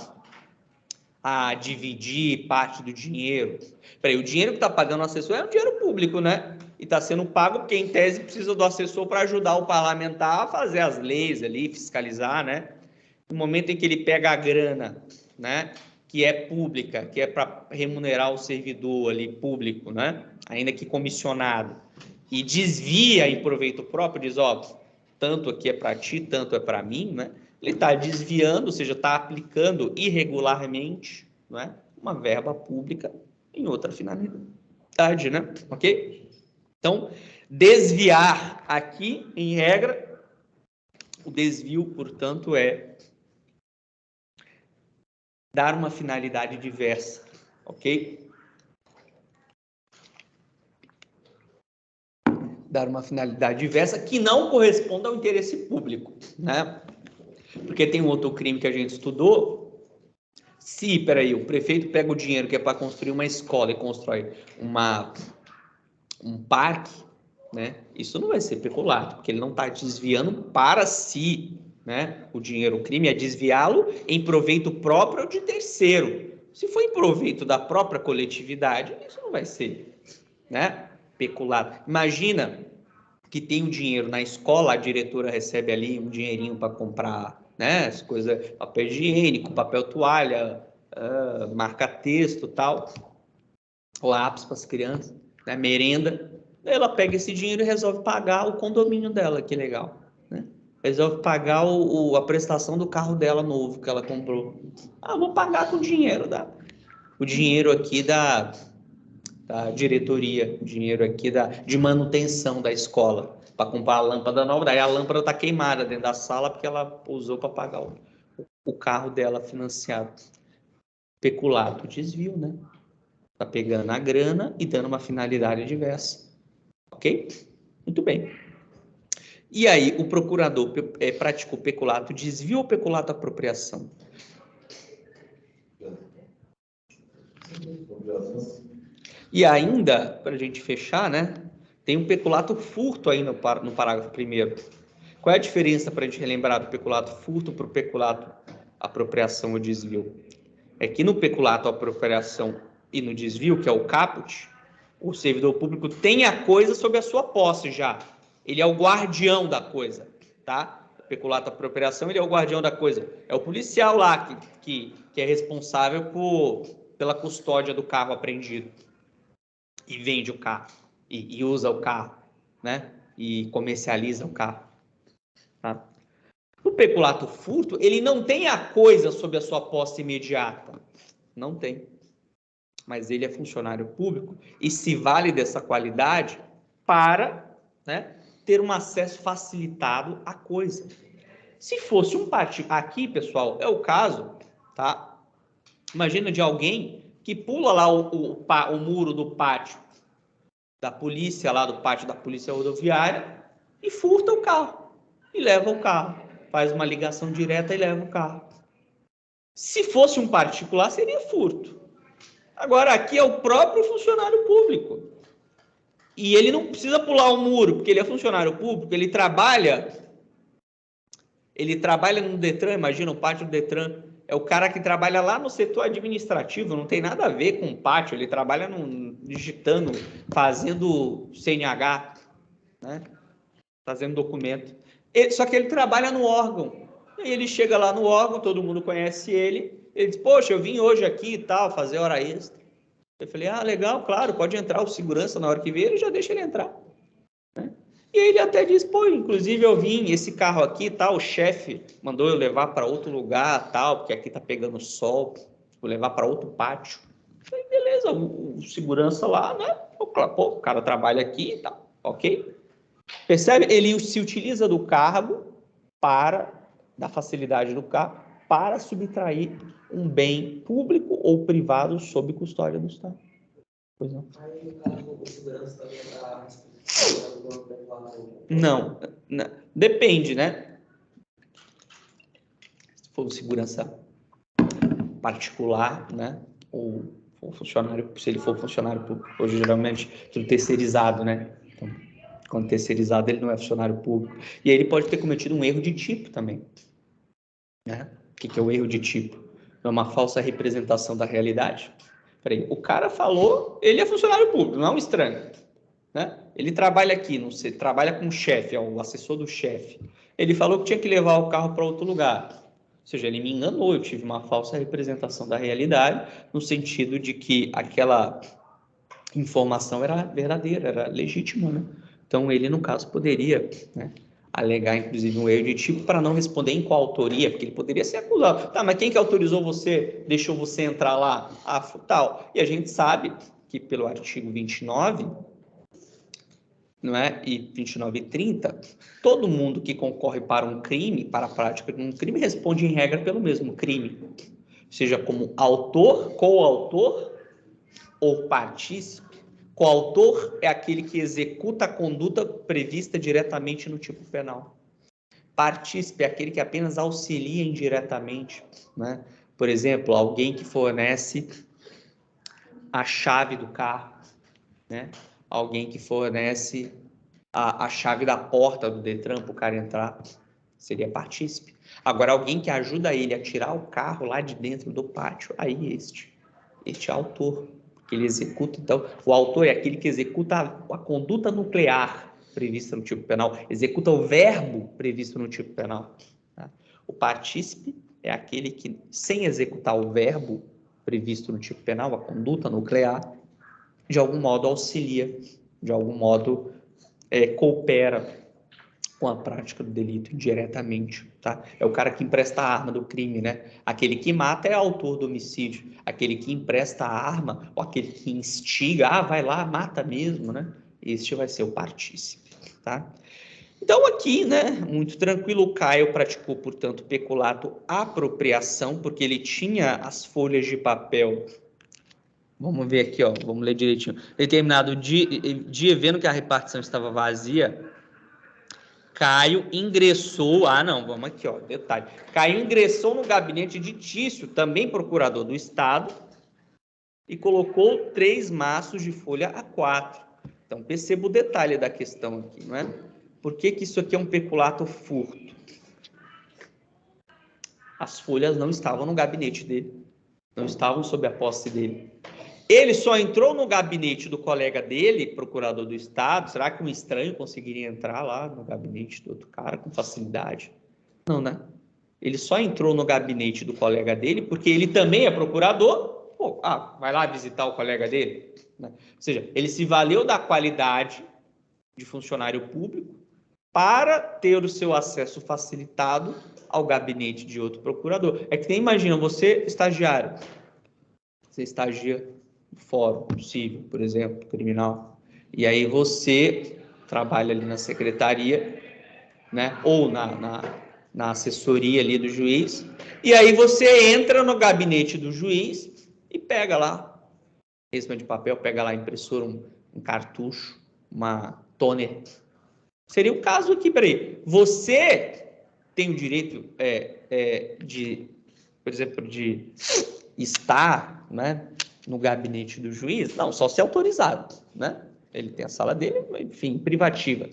a dividir parte do dinheiro. Peraí, o dinheiro que está pagando o assessor é um dinheiro público, né? E está sendo pago porque, em tese, precisa do assessor para ajudar o parlamentar a fazer as leis ali, fiscalizar, né? No momento em que ele pega a grana, né? Que é pública, que é para remunerar o servidor ali público, né? Ainda que comissionado, e desvia em proveito próprio, diz, ó, tanto aqui é para ti, tanto é para mim, né? Ele está desviando, ou seja, está aplicando irregularmente, né, uma verba pública em outra finalidade, né? Ok? Então, desviar aqui, em regra, o desvio, portanto, é dar uma finalidade diversa, ok? Dar uma finalidade diversa que não corresponda ao interesse público, né? Porque tem um outro crime que a gente estudou. Se, peraí, o prefeito pega o dinheiro que é para construir uma escola e constrói um parque, né? Isso não vai ser peculato, porque ele não está desviando para si, né? O dinheiro, o crime é desviá-lo em proveito próprio ou de terceiro. Se for em proveito da própria coletividade, isso não vai ser, né, peculato. Imagina que tem o dinheiro na escola, a diretora recebe ali um dinheirinho para comprar, né, as coisas, papel higiênico, papel toalha, marca-texto, tal, lápis para as crianças, né, merenda. Ela pega esse dinheiro e resolve pagar o condomínio dela, que legal, né? Resolve pagar a prestação do carro dela novo que ela comprou. Vou pagar com o dinheiro o dinheiro aqui da diretoria, o dinheiro aqui de manutenção da escola, para comprar a lâmpada nova. Daí a lâmpada está queimada dentro da sala porque ela usou para pagar o carro dela financiado. Peculato, desvio, né? Está pegando a grana e dando uma finalidade diversa. Ok? Muito bem. E aí, o procurador praticou peculato desvio ou peculato apropriação? E ainda, para a gente fechar, né? Tem um peculato furto aí no parágrafo 1º. Qual é a diferença para a gente relembrar do peculato furto para o peculato apropriação ou desvio? É que no peculato apropriação e no desvio, que é o caput, o servidor público tem a coisa sob a sua posse já. Ele é o guardião da coisa, tá? O peculato apropriação, ele é o guardião da coisa. É o policial lá que é responsável pela custódia do carro apreendido. E vende o carro, e usa o carro, né? E comercializa o carro. Tá? O peculato furto, ele não tem a coisa sob a sua posse imediata. Não tem. Mas ele é funcionário público e se vale dessa qualidade para, né, ter um acesso facilitado à coisa. Se fosse um pátio, aqui, pessoal, é o caso, tá? Imagina de alguém que pula lá o muro do pátio da polícia, lá do pátio da polícia rodoviária, e furta o carro, e leva o carro, faz uma ligação direta e leva o carro. Se fosse um particular, seria furto. Agora, aqui é o próprio funcionário público, e ele não precisa pular o muro, porque ele é funcionário público, ele trabalha no Detran. Imagina, o pátio do Detran é o cara que trabalha lá no setor administrativo, não tem nada a ver com o pátio, ele trabalha digitando, fazendo CNH, né? Fazendo documento. Só que ele trabalha no órgão. E ele chega lá no órgão, todo mundo conhece ele diz, poxa, eu vim hoje aqui e tal, fazer hora extra. Eu falei, legal, claro, pode entrar, o segurança na hora que vier, ele já deixa ele entrar. Né? E ele até diz, pô, inclusive eu vim, esse carro aqui, tal, o chefe mandou eu levar para outro lugar, tal, porque aqui tá pegando sol, vou levar para outro pátio. Falei, beleza, o segurança lá, né? Pô, o cara trabalha aqui e tal, ok? Percebe? Ele se utiliza do cargo da facilidade do carro, para subtrair um bem público ou privado sob custódia do Estado. Pois não. Aí, no caso, o segurança também está Não, depende, né? Se for um segurança particular, né? Ou funcionário, se ele for funcionário público, hoje geralmente tudo terceirizado, né? Então, quando terceirizado, ele não é funcionário público. E aí ele pode ter cometido um erro de tipo também. Né? O que é o erro de tipo? É uma falsa representação da realidade. Peraí, o cara falou, ele é funcionário público, não é um estranho. Né? Ele trabalha aqui, não sei, trabalha com o chefe, é o assessor do chefe. Ele falou que tinha que levar o carro para outro lugar. Ou seja, ele me enganou, eu tive uma falsa representação da realidade, no sentido de que aquela informação era verdadeira, era legítima. Né? Então, ele, no caso, poderia, né, alegar, inclusive, um erro de tipo para não responder em coautoria, porque ele poderia ser acusado. Tá, mas quem que autorizou você, deixou você entrar lá? Ah, tal. E a gente sabe que pelo artigo 29, não é? E 29 e 30, todo mundo que concorre para um crime, para a prática de um crime, responde em regra pelo mesmo crime. Seja como autor, coautor ou partícipe. Coautor é aquele que executa a conduta prevista diretamente no tipo penal. Partícipe é aquele que apenas auxilia indiretamente, né? Por exemplo, alguém que fornece a chave do carro, né? Alguém que fornece a chave da porta do Detran para o cara entrar, seria partícipe. Agora, alguém que ajuda ele a tirar o carro lá de dentro do pátio, aí este é autor, que ele executa. Então, o autor é aquele que executa a conduta nuclear prevista no tipo penal, executa o verbo previsto no tipo penal. Tá? O partícipe é aquele que, sem executar o verbo previsto no tipo penal, a conduta nuclear, de algum modo auxilia, de algum modo coopera com a prática do delito indiretamente, tá? É o cara que empresta a arma do crime, né? Aquele que mata é autor do homicídio. Aquele que empresta a arma, ou aquele que instiga, vai lá, mata mesmo, né? Este vai ser o partícipe, tá? Então aqui, né, muito tranquilo, o Caio praticou, portanto, peculato apropriação, porque ele tinha as folhas de papel. Vamos ver aqui, ó, vamos ler direitinho. Determinado dia, vendo que a repartição estava vazia, Caio ingressou, vamos aqui, ó, detalhe. Caio ingressou no gabinete de Tício, também procurador do Estado, e colocou 3 maços de folha A4. Então, perceba o detalhe da questão aqui, não é? Por que isso aqui é um peculato furto? As folhas não estavam no gabinete dele, não estavam sob a posse dele. Ele só entrou no gabinete do colega dele, procurador do Estado. Será que um estranho conseguiria entrar lá no gabinete do outro cara com facilidade? Não, né? Ele só entrou no gabinete do colega dele porque ele também é procurador. Pô, vai lá visitar o colega dele. Né? Ou seja, ele se valeu da qualidade de funcionário público para ter o seu acesso facilitado ao gabinete de outro procurador. É que nem imagina, você estagiário, você estagia no fórum civil, por exemplo, criminal, e aí você trabalha ali na secretaria, né, ou na assessoria ali do juiz, e aí você entra no gabinete do juiz e pega lá, resma de papel, pega lá a impressora, um cartucho, uma toner. Seria o caso aqui, peraí, você tem o direito de, por exemplo, de estar, né, no gabinete do juiz? Não, só ser autorizado, né? Ele tem a sala dele, enfim, privativa.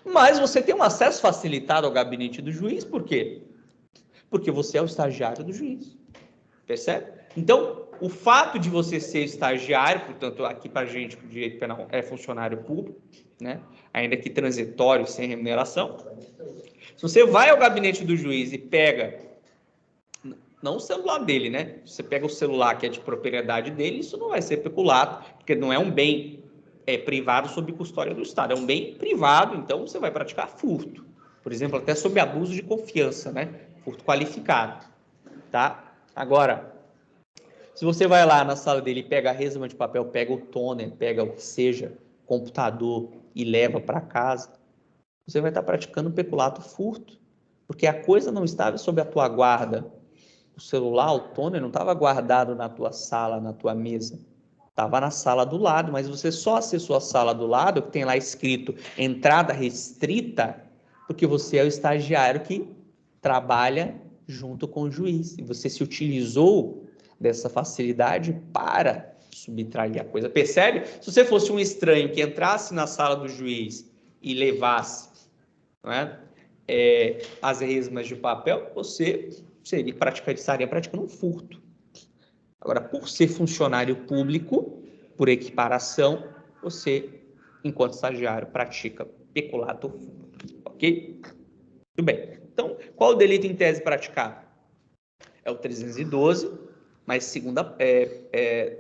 Mas você tem um acesso facilitado ao gabinete do juiz, por quê? Porque você é o estagiário do juiz, percebe? Então, o fato de você ser estagiário, portanto, aqui para a gente, o direito penal é funcionário público, né? Ainda que transitório, sem remuneração. Se você vai ao gabinete do juiz e pega, não o celular dele, né? Você pega o celular que é de propriedade dele, isso não vai ser peculato, porque não é um bem é privado sob custódia do Estado. É um bem privado, então você vai praticar furto. Por exemplo, até sob abuso de confiança, né? Furto qualificado, tá? Agora, se você vai lá na sala dele e pega a resma de papel, pega o toner, pega o que seja, computador e leva para casa, você vai estar praticando peculato furto, porque a coisa não estava sob a tua guarda. O celular, o toner, não estava guardado na tua sala, na tua mesa. Estava na sala do lado, mas você só acessou a sala do lado, que tem lá escrito entrada restrita, porque você é o estagiário que trabalha junto com o juiz. E você se utilizou dessa facilidade para subtrair a coisa. Percebe? Se você fosse um estranho que entrasse na sala do juiz e levasse, não é? As resmas de papel, você estaria praticando um furto. Agora, por ser funcionário público, por equiparação, você, enquanto estagiário, pratica peculato furto. Ok? Tudo bem. Então, qual o delito em tese praticado? É o 312, mas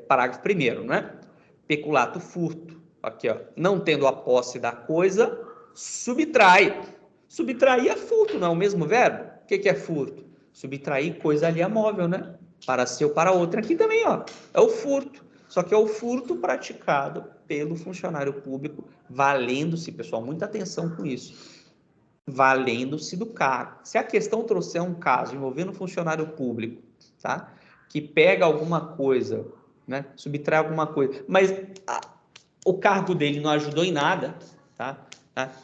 parágrafo 1º, né? Peculato furto. Aqui, ó. Não tendo a posse da coisa, subtrai. Subtrair é furto, não é o mesmo verbo? O que é furto? Subtrair coisa ali móvel, né? Para ser ou para outra. Aqui também, ó, é o furto. Só que é o furto praticado pelo funcionário público, valendo-se, pessoal, muita atenção com isso, valendo-se do cargo. Se a questão trouxer um caso envolvendo um funcionário público, tá? Que pega alguma coisa, né? Subtrai alguma coisa, mas o cargo dele não ajudou em nada, tá?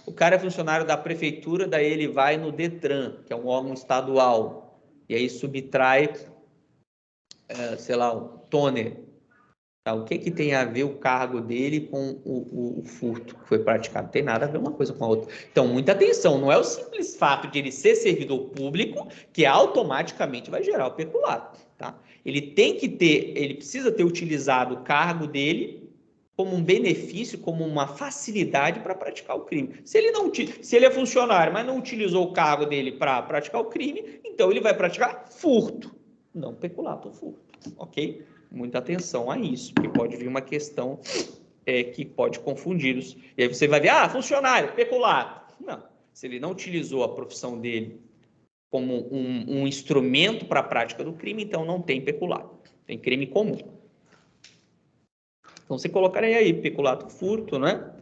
O cara é funcionário da prefeitura, daí ele vai no Detran, que é um órgão estadual, e aí subtrai, sei lá, o toner. Tá? O que tem a ver o cargo dele com o furto que foi praticado? Não tem nada a ver uma coisa com a outra. Então, muita atenção, não é o simples fato de ele ser servidor público que automaticamente vai gerar o peculato. Tá? Ele precisa ter utilizado o cargo dele como um benefício, como uma facilidade para praticar o crime. Se ele é funcionário, mas não utilizou o cargo dele para praticar o crime, então ele vai praticar furto, não peculato, furto, ok? Muita atenção a isso, porque pode vir uma questão que pode confundi-los. E aí você vai ver, funcionário, peculato. Não, se ele não utilizou a profissão dele como um instrumento para a prática do crime, então não tem peculato, tem crime comum. Então, você colocaria aí peculato furto, né?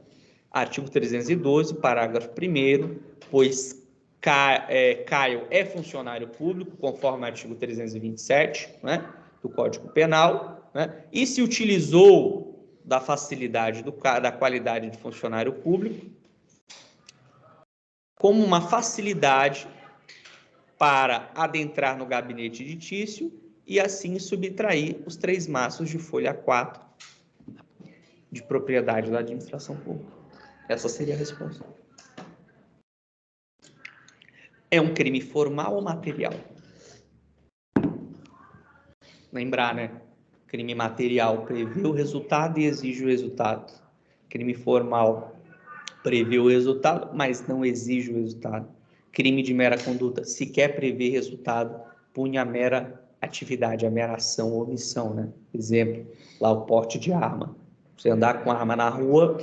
Artigo 312, parágrafo 1º, pois Caio é funcionário público, conforme o artigo 327, né, do Código Penal, né, e se utilizou da facilidade, da qualidade de funcionário público, como uma facilidade para adentrar no gabinete litício e assim subtrair os 3 maços de folha 4 de propriedade da administração pública. Essa seria a resposta. É um crime formal ou material? Lembrar, né? Crime material prevê o resultado e exige o resultado. Crime formal prevê o resultado, mas não exige o resultado. Crime de mera conduta sequer prevê resultado, punha a mera atividade, a mera ação ou omissão, né? Exemplo, lá o porte de arma. Você andar com arma na rua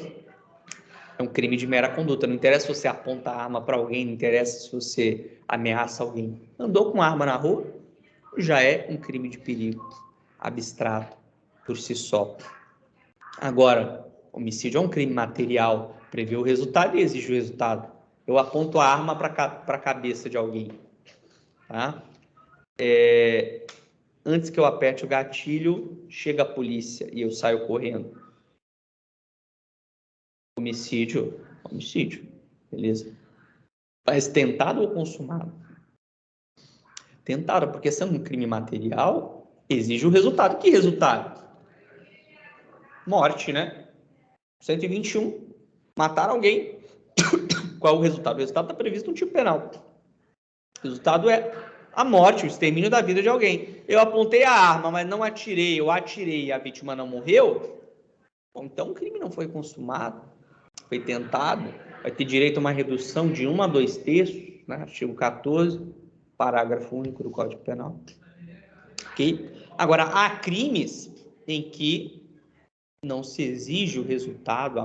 é um crime de mera conduta. Não interessa se você aponta a arma para alguém, não interessa se você ameaça alguém. Andou com arma na rua, já é um crime de perigo abstrato por si só. Agora, homicídio é um crime material, prevê o resultado e exige o resultado. Eu aponto a arma para a cabeça de alguém, tá? Antes que eu aperte o gatilho, chega a polícia e eu saio correndo. Homicídio, beleza? Mas tentado ou consumado? Tentado, porque sendo um crime material, exige o resultado. Que resultado? Morte, né? 121, mataram alguém. Qual é o resultado? O resultado está previsto no tipo penal. O resultado é a morte, o extermínio da vida de alguém. Eu apontei a arma, mas não atirei, eu atirei e a vítima não morreu. Bom, então o crime não foi consumado, foi tentado, vai ter direito a uma redução de 1 a 2 terços, né? Artigo 14, parágrafo único do Código Penal. Ok? Agora, há crimes em que não se exige o resultado,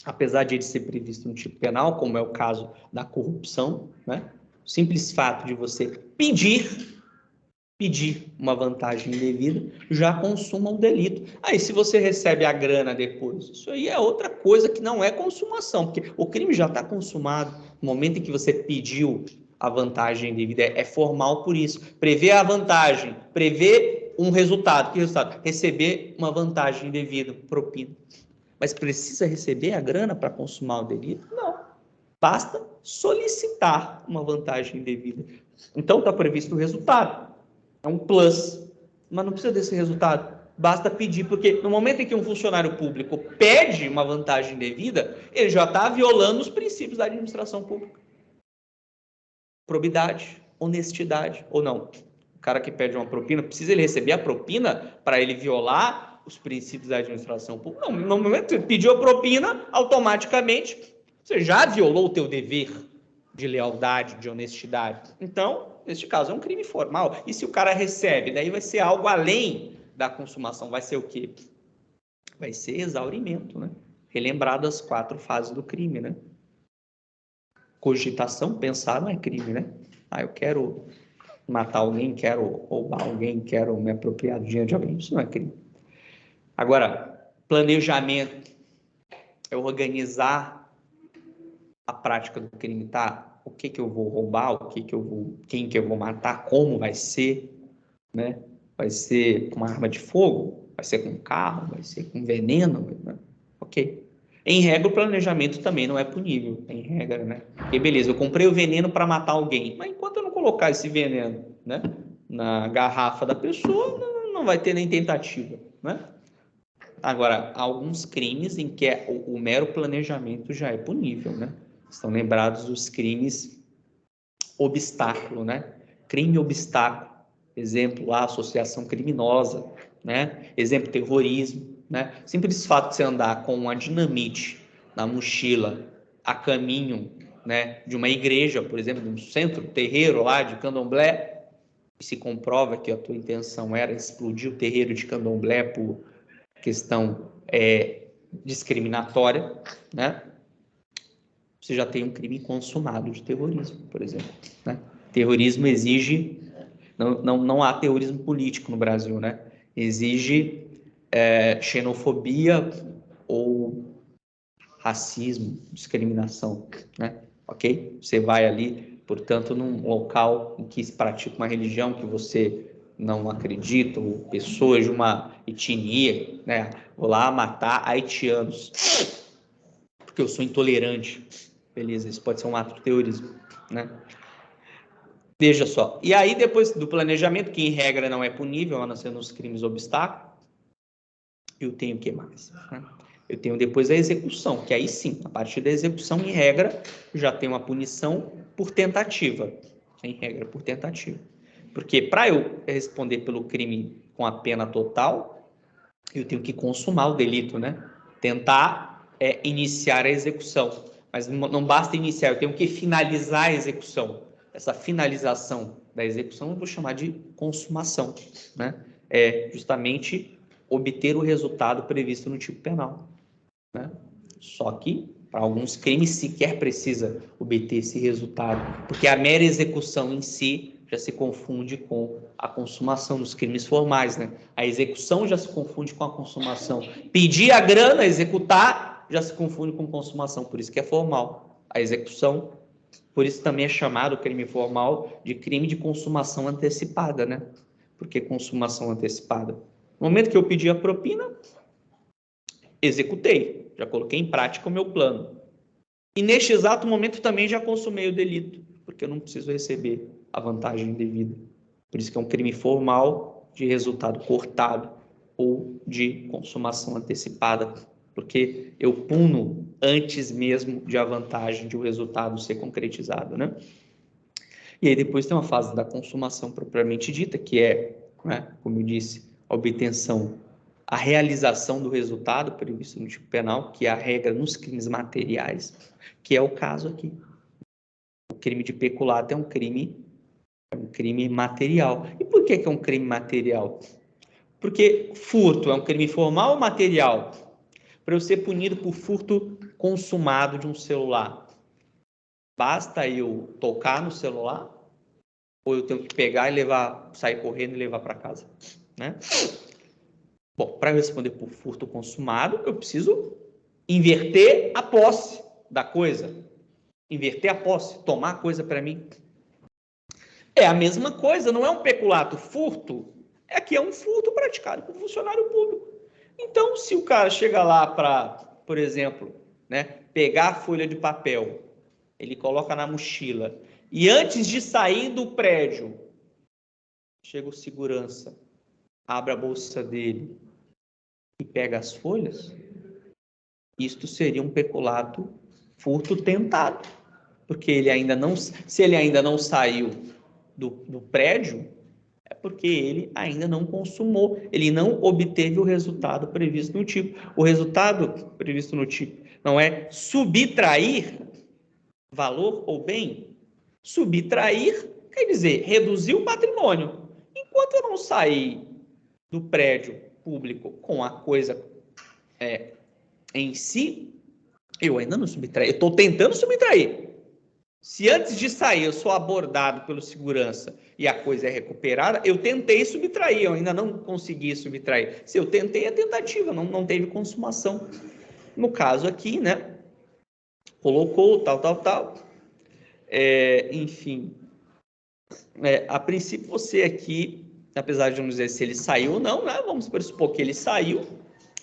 apesar de ele ser previsto no tipo penal, como é o caso da corrupção, né? O simples fato de você pedir uma vantagem indevida, já consuma um delito. Aí, se você recebe a grana depois, isso aí é outra coisa que não é consumação, porque o crime já está consumado no momento em que você pediu a vantagem indevida, é formal por isso. Prever a vantagem, prever um resultado. Que resultado? Receber uma vantagem indevida, propina. Mas precisa receber a grana para consumar o delito? Não. Basta solicitar uma vantagem indevida. Então, está previsto o resultado. É um plus, mas não precisa desse resultado. Basta pedir, porque no momento em que um funcionário público pede uma vantagem indevida, ele já está violando os princípios da administração pública. Probidade, honestidade, ou não. O cara que pede uma propina, precisa ele receber a propina para ele violar os princípios da administração pública? Não, no momento que ele pediu a propina, automaticamente você já violou o teu dever de lealdade, de honestidade. Então, neste caso, é um crime formal. E se o cara recebe, daí vai ser algo além da consumação. Vai ser o quê? Vai ser exaurimento, né? Relembrado as 4 fases do crime, né? Cogitação, pensar não é crime, né? Eu quero matar alguém, quero roubar alguém, quero me apropriar do dinheiro de alguém. Isso não é crime. Agora, planejamento é organizar a prática do crime, tá? O que eu vou roubar, quem que eu vou matar, como vai ser, né? Vai ser com uma arma de fogo? Vai ser com um carro? Vai ser com veneno? Né? Ok. Em regra, o planejamento também não é punível, em regra, né? Porque beleza, eu comprei o veneno para matar alguém, mas enquanto eu não colocar esse veneno, né, na garrafa da pessoa, não vai ter nem tentativa, né? Agora, há alguns crimes em que o mero planejamento já é punível, né? Estão lembrados os crimes obstáculo, né? Crime obstáculo, exemplo, a associação criminosa, né? Exemplo, terrorismo, né? Simples fato de você andar com uma dinamite na mochila a caminho, né, de uma igreja, por exemplo, de um centro, terreiro lá de Candomblé, e se comprova que a tua intenção era explodir o terreiro de Candomblé por questão discriminatória, né? Você já tem um crime consumado de terrorismo, por exemplo, né? Terrorismo exige, não há terrorismo político no Brasil, né? Exige xenofobia ou racismo, discriminação, né? Ok? Você vai ali, portanto, num local em que se pratica uma religião que você não acredita, ou pessoas de uma etnia, né? Vou lá matar haitianos porque eu sou intolerante. Beleza, isso pode ser um ato de terrorismo, né? Veja só. E aí, depois do planejamento, que em regra não é punível, a não ser nos crimes obstáculo, eu tenho o que mais? Né? Eu tenho depois a execução, que aí sim, a partir da execução, em regra, já tem uma punição por tentativa. Em regra, por tentativa. Porque para eu responder pelo crime com a pena total, eu tenho que consumar o delito, né? Tentar iniciar a execução. Mas não basta iniciar, eu tenho que finalizar a execução. Essa finalização da execução eu vou chamar de consumação, né? É justamente obter o resultado previsto no tipo penal, né? Só que, para alguns crimes, sequer precisa obter esse resultado, porque a mera execução em si já se confunde com a consumação dos crimes formais, né? A execução já se confunde com a consumação. Pedir a grana, executar, já se confunde com consumação, por isso que é formal. A execução, por isso também é chamado crime formal de crime de consumação antecipada, né? Por que consumação antecipada? No momento que eu pedi a propina, executei, já coloquei em prática o meu plano. E neste exato momento também já consumei o delito, porque eu não preciso receber a vantagem devida. Por isso que é um crime formal de resultado cortado ou de consumação antecipada, porque eu puno antes mesmo de a vantagem de o resultado ser concretizado, né? E aí depois tem uma fase da consumação propriamente dita, que é, né, como eu disse, a obtenção, a realização do resultado previsto no tipo penal, que é a regra nos crimes materiais, que é o caso aqui. O crime de peculato é um crime material. E por que é um crime material? Porque furto é um crime formal ou material? Para eu ser punido por furto consumado de um celular, basta eu tocar no celular? Ou eu tenho que pegar e levar, sair correndo e levar para casa, né? Bom, para responder por furto consumado, eu preciso inverter a posse da coisa. Inverter a posse, tomar a coisa para mim. É a mesma coisa, não é um peculato. Furto é um furto praticado por funcionário público. Então, se o cara chega lá para, por exemplo, né, pegar a folha de papel, ele coloca na mochila, e antes de sair do prédio, chega o segurança, abre a bolsa dele e pega as folhas, isto seria um peculato furto tentado, porque se ele ainda não saiu do prédio, é porque ele ainda não consumou, ele não obteve o resultado previsto no tipo. O resultado previsto no tipo não é subtrair valor ou bem. Subtrair quer dizer reduzir o patrimônio. Enquanto eu não sair do prédio público com a coisa em si, eu ainda não subtraí. Eu estou tentando subtrair. Se antes de sair eu sou abordado pelo segurança e a coisa é recuperada, eu tentei subtrair, eu ainda não consegui subtrair. Se eu tentei, é tentativa, não teve consumação. No caso aqui, né? Colocou, tal. Enfim, a princípio você aqui, apesar de não dizer se ele saiu ou não, né? Vamos pressupor que ele saiu.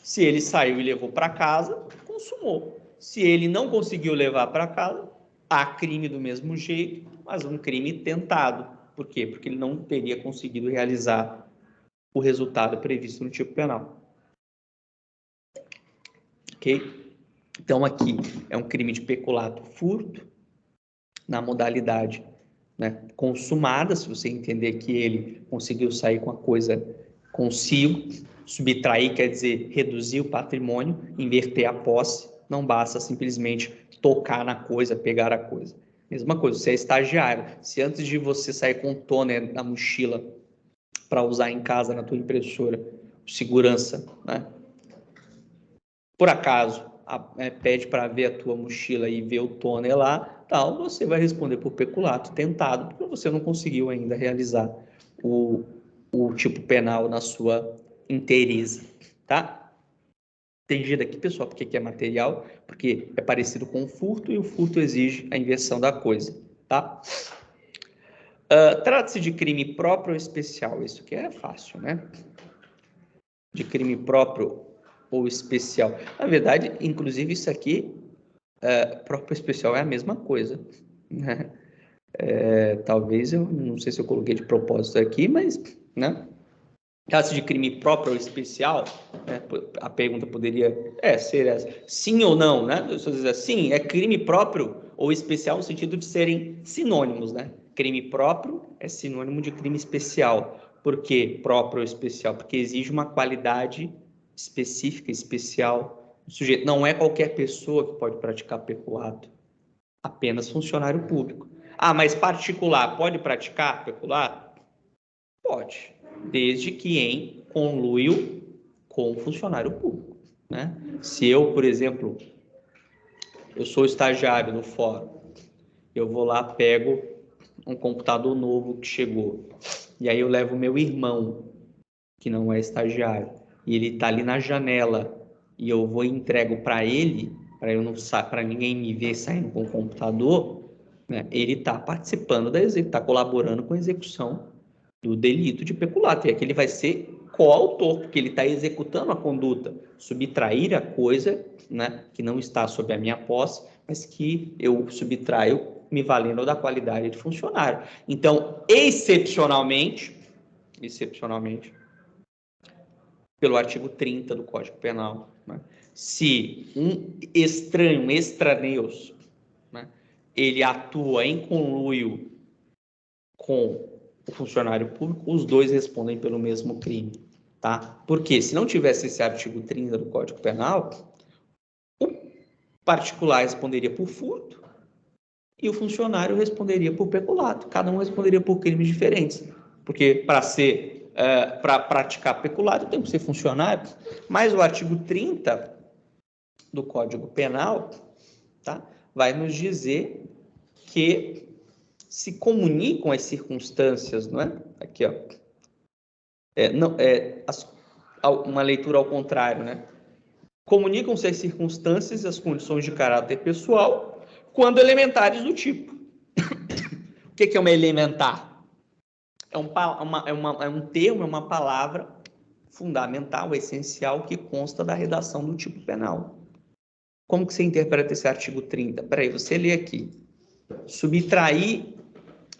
Se ele saiu e levou para casa, consumou. Se ele não conseguiu levar para casa, há crime do mesmo jeito, mas um crime tentado. Por quê? Porque ele não teria conseguido realizar o resultado previsto no tipo penal. Ok? Então, aqui é um crime de peculato furto, na modalidade, né, consumada, se você entender que ele conseguiu sair com a coisa consigo. Subtrair quer dizer reduzir o patrimônio, inverter a posse. Não basta simplesmente tocar na coisa, pegar a coisa. Mesma coisa, você é estagiário. Se antes de você sair com um toner na mochila para usar em casa, na tua impressora, segurança, né, por acaso pede para ver a tua mochila e ver o toner lá, tal, você vai responder por peculato tentado, porque você não conseguiu ainda realizar o tipo penal na sua inteireza, tá? Entendido aqui, pessoal, porque que é material, porque é parecido com o furto e o furto exige a inversão da coisa, tá? Trata-se de crime próprio ou especial? Isso aqui é fácil, né? De crime próprio ou especial. Na verdade, inclusive, isso aqui, próprio especial é a mesma coisa, né? Talvez, eu não sei se eu coloquei de propósito aqui, mas, né? Caso de crime próprio ou especial, né? A pergunta poderia ser essa, sim ou não, né? Se eu dizer sim, é crime próprio ou especial no sentido de serem sinônimos, né? Crime próprio é sinônimo de crime especial. Por que próprio ou especial? Porque exige uma qualidade específica, especial do sujeito. Não é qualquer pessoa que pode praticar peculato, apenas funcionário público. Ah, mas particular pode praticar peculato? Pode, desde que em conluio com o funcionário público, né? Se eu, por exemplo, eu sou estagiário no fórum, eu vou lá, pego um computador novo que chegou, e aí eu levo meu irmão, que não é estagiário, e ele está ali na janela, e eu vou e entrego para ele, para ninguém me ver saindo com o computador, né? Ele está participando está colaborando com a execução do delito de peculato, e aqui ele vai ser coautor, porque ele está executando a conduta, subtrair a coisa, né, que não está sob a minha posse, mas que eu subtraio me valendo da qualidade de funcionário. Então, excepcionalmente, pelo artigo 30 do Código Penal, né, se um estranho, um extraneus, né, ele atua em conluio com o funcionário público, os dois respondem pelo mesmo crime, tá? Porque se não tivesse esse artigo 30 do Código Penal, o particular responderia por furto e o funcionário responderia por peculato. Cada um responderia por crimes diferentes. Porque para ser para praticar peculato, eu tenho que ser funcionário. Mas o artigo 30 do Código Penal, tá, vai nos dizer que se comunicam as circunstâncias, não é? Aqui, ó. Uma leitura ao contrário, né? Comunicam-se as circunstâncias e as condições de caráter pessoal quando elementares do tipo. O que é uma elementar? É um termo, é uma palavra fundamental, essencial, que consta da redação do tipo penal. Como que você interpreta esse artigo 30? Peraí, você lê aqui. Subtrair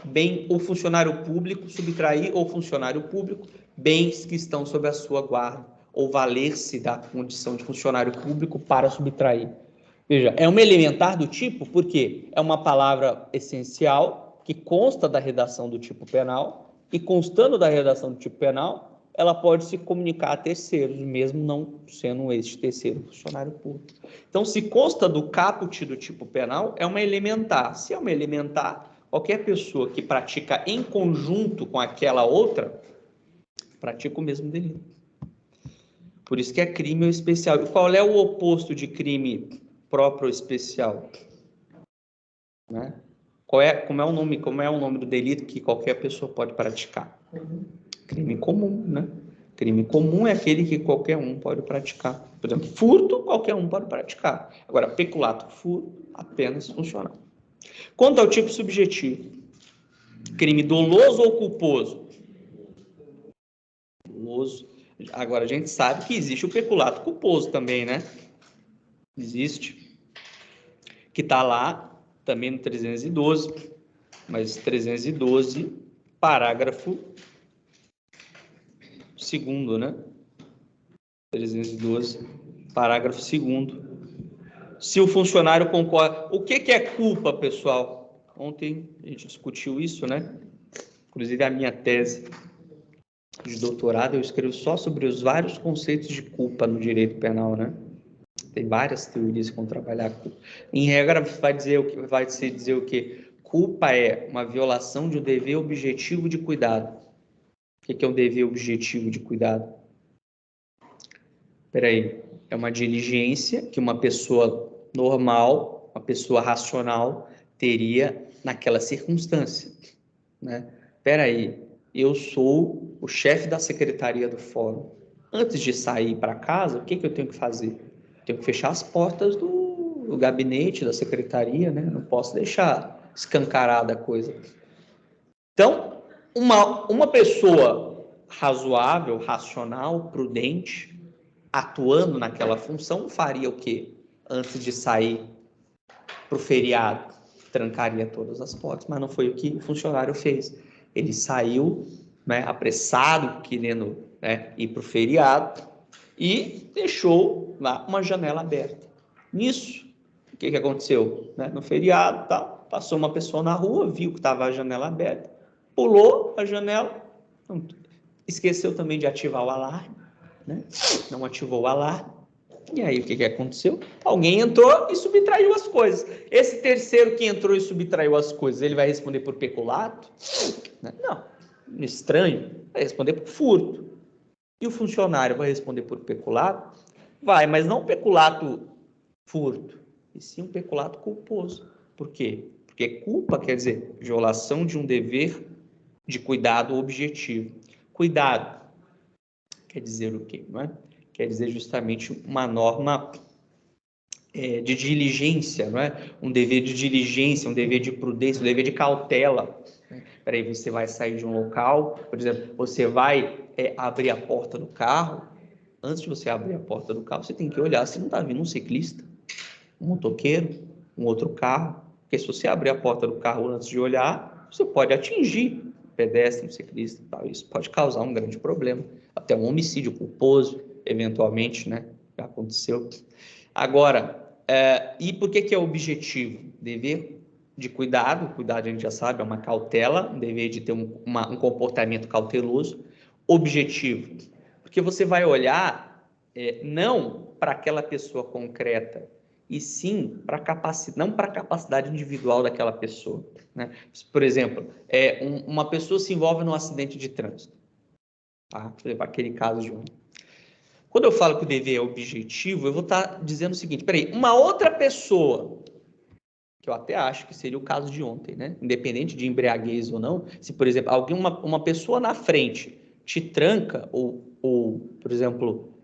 bem ou funcionário público, subtrair ou funcionário público bens que estão sob a sua guarda, ou valer-se da condição de funcionário público para subtrair. Veja, é uma elementar do tipo, porque é uma palavra essencial que consta da redação do tipo penal, e constando da redação do tipo penal, ela pode se comunicar a terceiros, mesmo não sendo este terceiro funcionário público. Então, se consta do caput do tipo penal, é uma elementar. Se é uma elementar, qualquer pessoa que pratica em conjunto com aquela outra, pratica o mesmo delito. Por isso que é crime ou especial. E qual é o oposto de crime próprio ou especial? Né? Como é o nome do delito que qualquer pessoa pode praticar? Crime comum, né? Crime comum é aquele que qualquer um pode praticar. Por exemplo, furto, qualquer um pode praticar. Agora, peculato, furto, apenas funcional. Quanto ao tipo subjetivo, crime doloso ou culposo? Doloso. Agora, a gente sabe que existe o peculato culposo também, né? Existe. Que está lá também no 312, mas 312, parágrafo 2º, né? 312, parágrafo 2º. Se o funcionário concorre... O que é culpa, pessoal? Ontem a gente discutiu isso, né? Inclusive a minha tese de doutorado, eu escrevo só sobre os vários conceitos de culpa no direito penal, né? Tem várias teorias que vão trabalhar a culpa. Em regra, vai se dizer o quê? Culpa é uma violação de um dever objetivo de cuidado. O que é um dever objetivo de cuidado? Peraí, é uma diligência que uma pessoa normal, uma pessoa racional, teria naquela circunstância, né? Peraí, eu sou o chefe da secretaria do fórum. Antes de sair para casa, o que eu tenho que fazer? Tenho que fechar as portas do gabinete, da secretaria, né? Não posso deixar escancarada a coisa. Então, uma pessoa razoável, racional, prudente, atuando naquela função, faria o quê? Antes de sair para o feriado, trancaria todas as portas, mas não foi o que o funcionário fez. Ele saiu, né, apressado, querendo, né, ir para o feriado, e deixou lá uma janela aberta. Nisso, o que aconteceu? Né? No feriado, tal, passou uma pessoa na rua, viu que estava a janela aberta, pulou a janela, esqueceu também de ativar o alarme, né? Não ativou o alarme. E aí, o que aconteceu? Alguém entrou e subtraiu as coisas. Esse terceiro que entrou e subtraiu as coisas, ele vai responder por peculato? Não. Estranho. Vai responder por furto. E o funcionário vai responder por peculato? Vai, mas não peculato furto, e sim um peculato culposo. Por quê? Porque culpa quer dizer violação de um dever de cuidado objetivo. Cuidado quer dizer o quê? Não é? Quer dizer justamente uma norma de diligência, não é? Um dever de diligência, um dever de prudência, um dever de cautela. Peraí, você vai sair de um local, por exemplo, você vai abrir a porta do carro. Antes de você abrir a porta do carro, você tem que olhar se não está vindo um ciclista, um motoqueiro, um outro carro. Porque se você abrir a porta do carro antes de olhar, você pode atingir um pedestre, um ciclista, tal. Isso pode causar um grande problema, até um homicídio culposo, eventualmente, né? Já aconteceu. Agora, e por que é objetivo? Dever de cuidado, cuidado a gente já sabe, é uma cautela, um dever de ter um comportamento cauteloso. Objetivo, porque você vai olhar não para aquela pessoa concreta, e sim não para a capacidade individual daquela pessoa, né? Por exemplo, uma pessoa se envolve num acidente de trânsito. tá? Por exemplo, aquele caso de ontem. Quando eu falo que o dever é objetivo, eu vou estar dizendo o seguinte, peraí, uma outra pessoa, que eu até acho que seria o caso de ontem, né? Independente de embriaguez ou não, se, por exemplo, uma pessoa na frente te tranca ou por exemplo,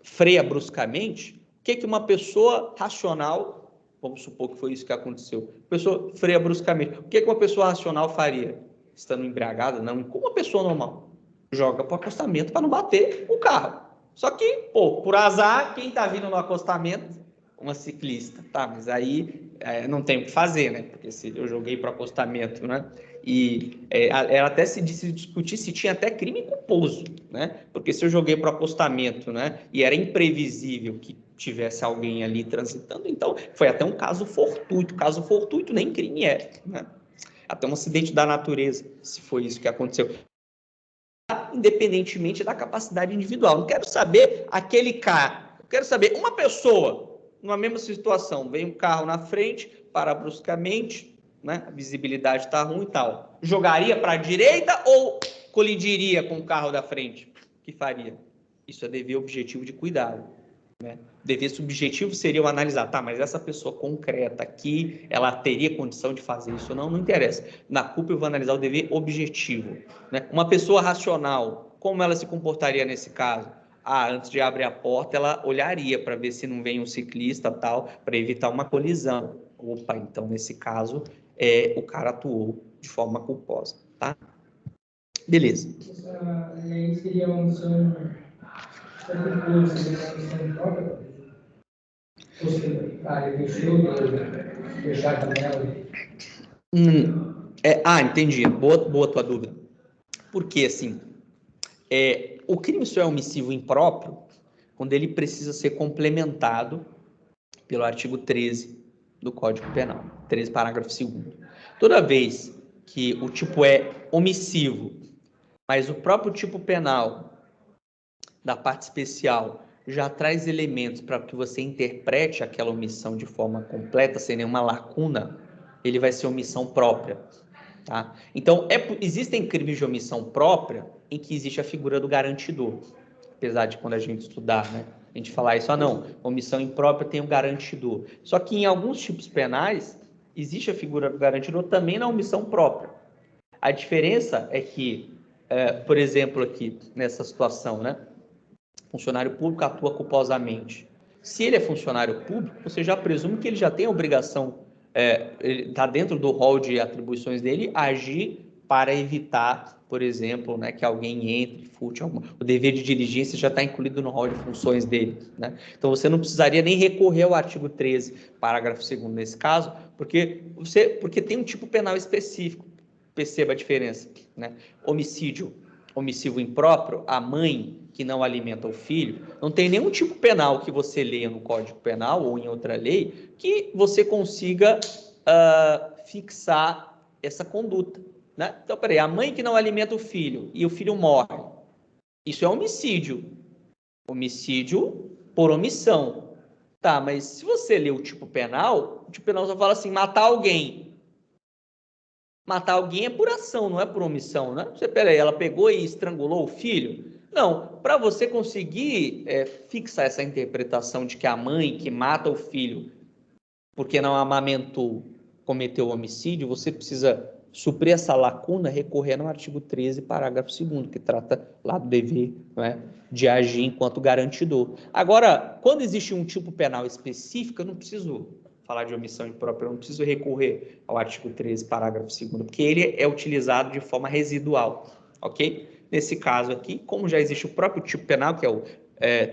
freia bruscamente, o que uma pessoa racional, vamos supor que foi isso que aconteceu, pessoa freia bruscamente, o que uma pessoa racional faria? Estando embriagada? Não, como uma pessoa normal? Joga para o acostamento para não bater o carro. Só que, pô, por azar, quem está vindo no acostamento? Uma ciclista, tá? Mas aí não tem o que fazer, né? Porque se eu joguei para o acostamento, né? E ela até se discutir se tinha até crime culposo, né? Porque se eu joguei para o acostamento, né? E era imprevisível que tivesse alguém ali transitando, então foi até um caso fortuito. Caso fortuito nem crime é, né? Até um acidente da natureza, se foi isso que aconteceu. Independentemente da capacidade individual. Não quero saber aquele cara. Eu quero saber uma pessoa, numa mesma situação, vem um carro na frente, para bruscamente, né? A visibilidade está ruim e tal. Jogaria para a direita ou colidiria com o carro da frente? O que faria? Isso é dever objetivo de cuidado. Né? Dever subjetivo seria eu analisar, tá, mas essa pessoa concreta aqui, ela teria condição de fazer isso ou não? Não interessa. Na culpa eu vou analisar o dever objetivo. Né? Uma pessoa racional, como ela se comportaria nesse caso? Antes de abrir a porta, ela olharia para ver se não vem um ciclista tal, para evitar uma colisão. Opa, então nesse caso, o cara atuou de forma culposa, tá? Beleza. Aí seria uma missão culposa, seria uma missão própria? Ou seja, ele deixou de fechar a janela? Entendi. Boa tua dúvida. Porque, assim, o crime só é omissivo impróprio quando ele precisa ser complementado pelo artigo 13 do Código Penal, 13, parágrafo 2º. Toda vez que o tipo é omissivo, mas o próprio tipo penal da parte especial já traz elementos para que você interprete aquela omissão de forma completa, sem nenhuma lacuna, ele vai ser omissão própria. Tá? Então, existem crimes de omissão própria em que existe a figura do garantidor. Apesar de quando a gente estudar, né, a gente falar isso, não, omissão imprópria tem o garantidor. Só que em alguns tipos penais, existe a figura do garantidor também na omissão própria. A diferença é que, por exemplo, aqui nessa situação, né, funcionário público atua culposamente. Se ele é funcionário público, você já presume que ele já tem a obrigação, ele está dentro do rol de atribuições dele, agir para evitar, por exemplo, né, que alguém entre, furte alguma. O dever de diligência já está incluído no rol de funções dele. Né? Então, você não precisaria nem recorrer ao artigo 13, parágrafo 2º nesse caso, porque tem um tipo penal específico. Perceba a diferença. Né? Homicídio omissivo impróprio, a mãe que não alimenta o filho, não tem nenhum tipo penal que você leia no Código Penal ou em outra lei que você consiga fixar essa conduta. Né? Então, peraí, a mãe que não alimenta o filho e o filho morre, isso é homicídio. Homicídio por omissão. Tá, mas se você ler o tipo penal só fala assim, matar alguém. Matar alguém é por ação, não é por omissão, né? Peraí, ela pegou e estrangulou o filho? Não, para você conseguir fixar essa interpretação de que a mãe que mata o filho porque não amamentou cometeu homicídio, você precisa suprir essa lacuna recorrendo ao artigo 13, parágrafo 2º, que trata lá do dever, né, de agir enquanto garantidor. Agora, quando existe um tipo penal específico, eu não preciso falar de omissão imprópria, eu não preciso recorrer ao artigo 13, parágrafo 2º, porque ele é utilizado de forma residual, ok? Nesse caso aqui, como já existe o próprio tipo penal, que é o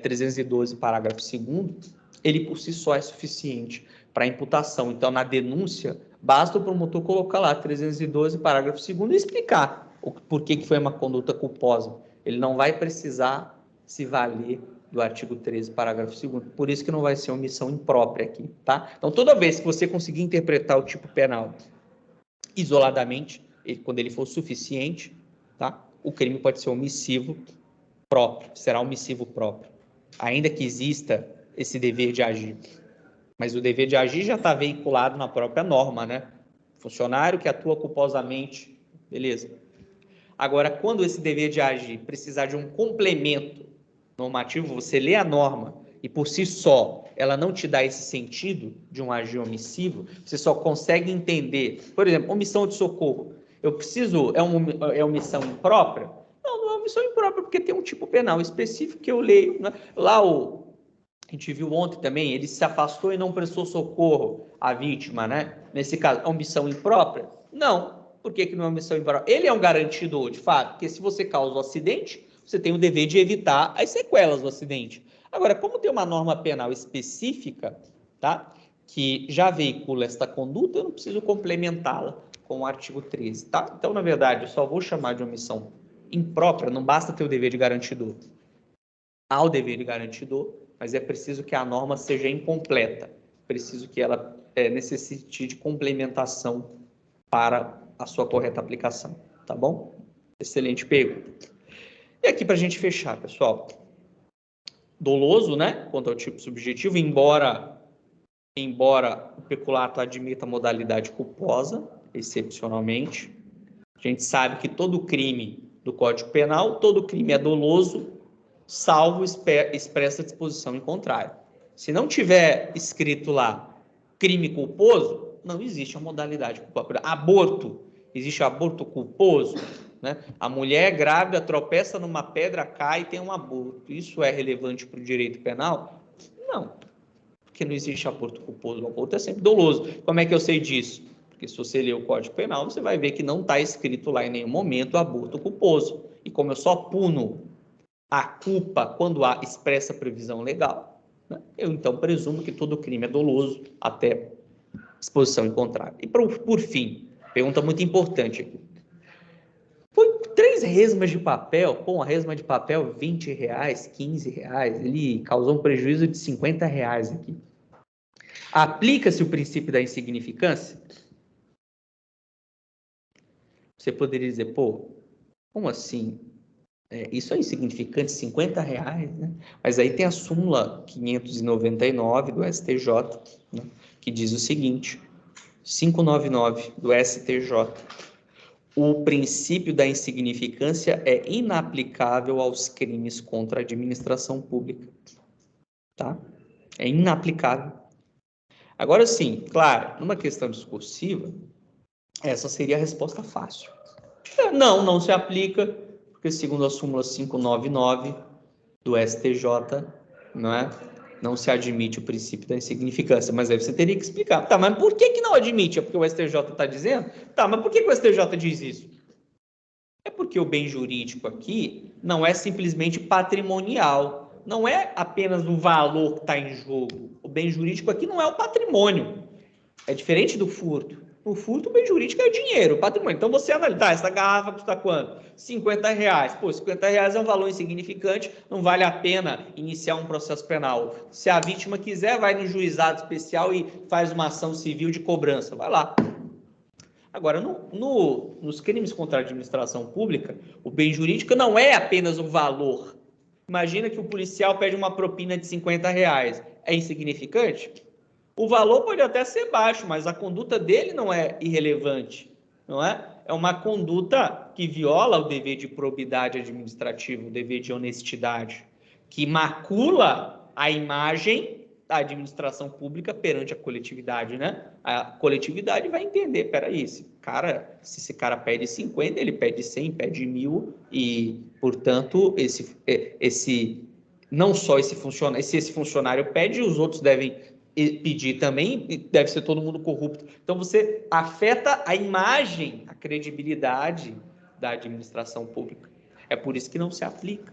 312, parágrafo 2º, ele por si só é suficiente para imputação. Então, na denúncia, basta o promotor colocar lá 312, parágrafo 2º e explicar por que foi uma conduta culposa. Ele não vai precisar se valer do artigo 13, parágrafo 2º. Por isso que não vai ser omissão imprópria aqui, tá? Então, toda vez que você conseguir interpretar o tipo penal isoladamente, quando ele for suficiente, tá? O crime pode ser omissivo próprio, será omissivo próprio, ainda que exista esse dever de agir. Mas o dever de agir já está veiculado na própria norma, né? Funcionário que atua culposamente, beleza. Agora, quando esse dever de agir precisar de um complemento normativo, você lê a norma e por si só ela não te dá esse sentido de um agir omissivo, você só consegue entender, por exemplo, omissão de socorro. Eu preciso, é omissão imprópria? Não é omissão imprópria, porque tem um tipo penal específico que eu leio, né? Lá a gente viu ontem também, ele se afastou e não prestou socorro à vítima, né? Nesse caso, é omissão imprópria? Não. Por que não é omissão imprópria? Ele é um garantidor, de fato, porque se você causa o acidente, você tem o dever de evitar as sequelas do acidente. Agora, como tem uma norma penal específica, tá? Que já veicula esta conduta, eu não preciso complementá-la com o artigo 13, tá? Então, na verdade, eu só vou chamar de omissão imprópria, não basta ter o dever de garantidor. Há o dever de garantidor, mas é preciso que a norma seja incompleta, preciso que ela necessite de complementação para a sua correta aplicação, tá bom? Excelente pergunta. E aqui para a gente fechar, pessoal, doloso, né, quanto ao tipo subjetivo, embora o peculato admita a modalidade culposa, excepcionalmente, a gente sabe que todo crime do Código Penal, todo crime é doloso, salvo expressa disposição em contrário. Se não tiver escrito lá crime culposo, não existe a modalidade culposa. Aborto, existe aborto culposo, né? A mulher grávida tropeça numa pedra, cai e tem um aborto. Isso é relevante para o direito penal? Não, porque não existe aborto culposo. O aborto é sempre doloso. Como é que eu sei disso? Porque se você ler o Código Penal, você vai ver que não está escrito lá em nenhum momento aborto culposo. E como eu só puno a culpa quando há expressa previsão legal, né, eu então presumo que todo crime é doloso até exposição em contrário. E por fim, pergunta muito importante aqui. Foi 3 resmas de papel, pô, uma resma de papel, R$20, R$15, ele causou um prejuízo de R$50 aqui. Aplica-se o princípio da insignificância? Você poderia dizer, pô, como assim? Isso é insignificante, R$50, né? Mas aí tem a súmula 599 do STJ, né, que diz o seguinte, 599 do STJ, o princípio da insignificância é inaplicável aos crimes contra a administração pública, tá? É inaplicável. Agora sim, claro, numa questão discursiva, essa seria a resposta fácil. Não se aplica, porque segundo a súmula 599 do STJ, não se admite o princípio da insignificância. Mas aí você teria que explicar. Tá, mas por que não admite? É porque o STJ está dizendo? Tá, mas por que o STJ diz isso? É porque o bem jurídico aqui não é simplesmente patrimonial. Não é apenas o valor que está em jogo. O bem jurídico aqui não é o patrimônio. É diferente do furto. No furto, o bem jurídico é o dinheiro, o patrimônio. Então, você analisa, essa garrafa custa quanto? R$50. Pô, R$50 é um valor insignificante, não vale a pena iniciar um processo penal. Se a vítima quiser, vai no juizado especial e faz uma ação civil de cobrança. Vai lá. Agora, nos crimes contra a administração pública, o bem jurídico não é apenas o valor. Imagina que o policial pede uma propina de R$50. É insignificante? O valor pode até ser baixo, mas a conduta dele não é irrelevante, não é? É uma conduta que viola o dever de probidade administrativa, o dever de honestidade, que macula a imagem da administração pública perante a coletividade, né? A coletividade vai entender, peraí, se esse cara pede 50, ele pede 100, pede 1.000 e, portanto, não só esse funcionário pede, os outros devem pedir também, deve ser todo mundo corrupto. Então, você afeta a imagem, a credibilidade da administração pública. É por isso que não se aplica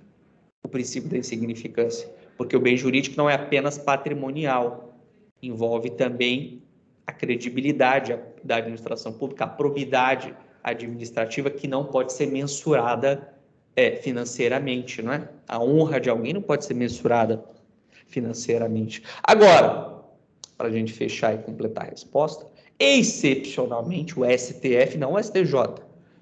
o princípio da insignificância, porque o bem jurídico não é apenas patrimonial, envolve também a credibilidade da administração pública, a probidade administrativa que não pode ser mensurada financeiramente, não é? A honra de alguém não pode ser mensurada financeiramente. Agora, para a gente fechar e completar a resposta, excepcionalmente o STF, não o STJ,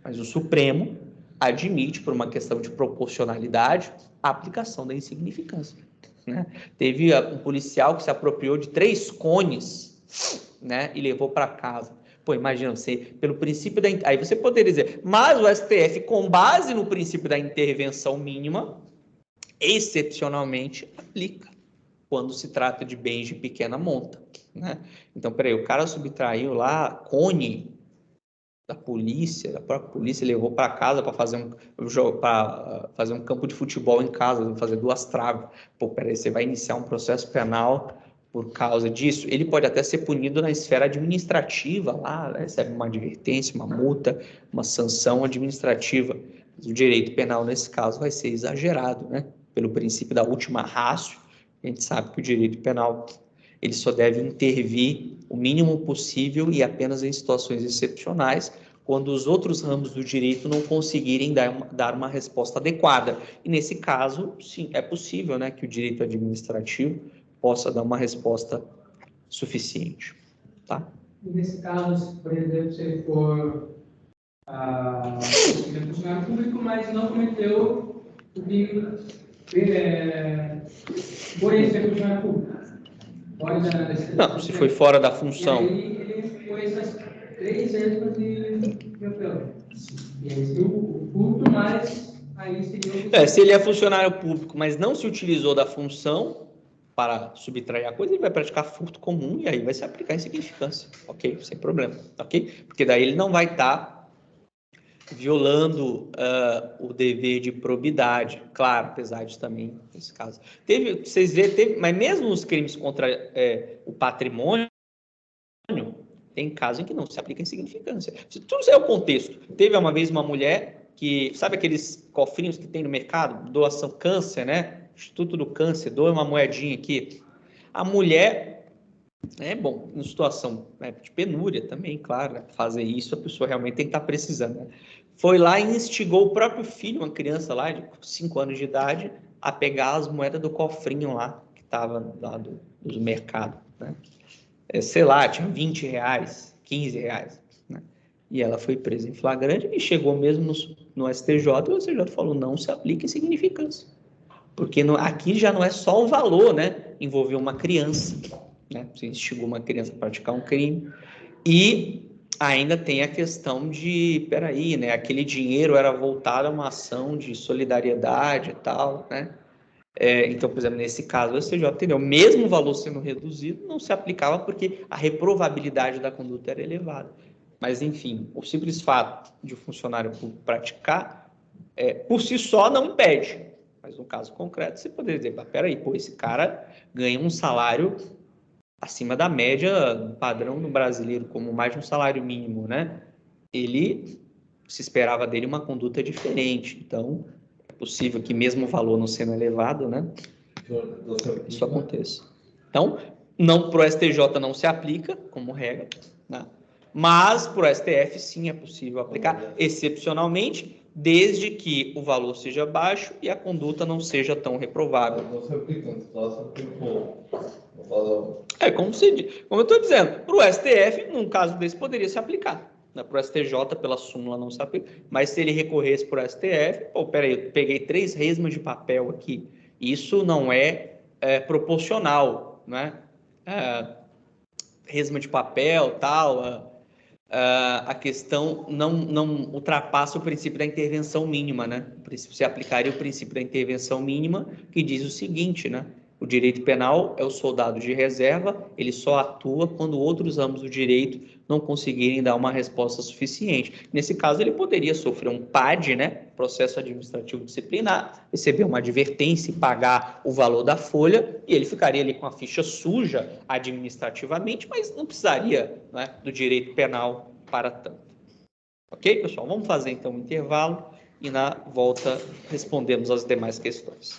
mas o Supremo, admite, por uma questão de proporcionalidade, a aplicação da insignificância. Né? Teve um policial que se apropriou de 3 cones, né, e levou para casa. Pô, imagina você, pelo princípio da... Aí você poderia dizer, mas o STF, com base no princípio da intervenção mínima, excepcionalmente aplica quando se trata de bens de pequena monta, né? Então, peraí, o cara subtraiu lá cone da própria polícia, levou para casa para fazer um campo de futebol em casa, fazer 2 traves. Pô, peraí, você vai iniciar um processo penal por causa disso? Ele pode até ser punido na esfera administrativa, lá recebe uma advertência, uma multa, uma sanção administrativa. O direito penal, nesse caso, vai ser exagerado, né? Pelo princípio da última ratio, a gente sabe que o direito penal ele só deve intervir o mínimo possível e apenas em situações excepcionais, quando os outros ramos do direito não conseguirem dar uma resposta adequada. E nesse caso, sim, é possível, né, que o direito administrativo possa dar uma resposta suficiente. Tá? E nesse caso, por exemplo, se for funcionário público, mas não cometeu o crime por ele ser funcionário público. Não, se foi fora da função. E aí ele foi essas 3 vezes de apelo. E aí seria o culto, mas aí seria se ele é funcionário público, mas não se utilizou da função para subtrair a coisa, ele vai praticar furto comum e aí vai se aplicar insignificância. Ok? Sem problema. Ok? Porque daí ele não vai estar violando o dever de probidade, claro, apesar de também, nesse caso. Vocês verem, mas mesmo os crimes contra o patrimônio, tem casos em que não se aplica insignificância. Se tu fizer o contexto, teve uma vez uma mulher que, sabe aqueles cofrinhos que tem no mercado, doação câncer, né? Instituto do Câncer, doa uma moedinha aqui. A mulher, em situação de penúria também, claro, né? Fazer isso, a pessoa realmente tem que estar precisando, né? Foi lá e instigou o próprio filho, uma criança lá de 5 anos de idade, a pegar as moedas do cofrinho lá, que estava lá do mercado, né? Sei lá, tinha R$20, R$15, né? E ela foi presa em flagrante e chegou mesmo no STJ, e o STJ falou, não se aplica insignificância. Porque aqui já não é só o valor, né? Envolveu uma criança, né? Você instigou uma criança a praticar um crime. E ainda tem a questão de, peraí, né? Aquele dinheiro era voltado a uma ação de solidariedade e tal, né? Então, por exemplo, nesse caso, o STJ entendeu, mesmo o valor sendo reduzido, não se aplicava porque a reprovabilidade da conduta era elevada. Mas, enfim, o simples fato de o funcionário público praticar, por si só, não impede. Mas no caso concreto, você poderia dizer, peraí, pô, esse cara ganha um salário acima da média padrão do brasileiro, como mais de um salário mínimo, né? Ele se esperava dele uma conduta diferente. Então, é possível que mesmo o valor não sendo elevado, né? Isso aconteça. Então, não para o STJ não se aplica como regra, né? Mas para o STF sim é possível aplicar excepcionalmente, desde que o valor seja baixo e a conduta não seja tão reprovável. Não se aplica, só se aplica. Como eu estou dizendo, para o STF, num caso desse, poderia se aplicar. Né? Para o STJ, pela súmula, não se aplica. Mas se ele recorresse para o STF, peraí, eu peguei 3 resmas de papel aqui. Isso não é proporcional, né? Resma de papel, tal, a questão não ultrapassa o princípio da intervenção mínima, né? Você aplicaria o princípio da intervenção mínima, que diz o seguinte, né? O direito penal é o soldado de reserva, ele só atua quando outros ramos do direito não conseguirem dar uma resposta suficiente. Nesse caso, ele poderia sofrer um PAD, né? Processo administrativo disciplinar, receber uma advertência e pagar o valor da folha, e ele ficaria ali com a ficha suja administrativamente, mas não precisaria, né, do direito penal para tanto. Ok, pessoal? Vamos fazer então um intervalo e na volta respondemos as demais questões.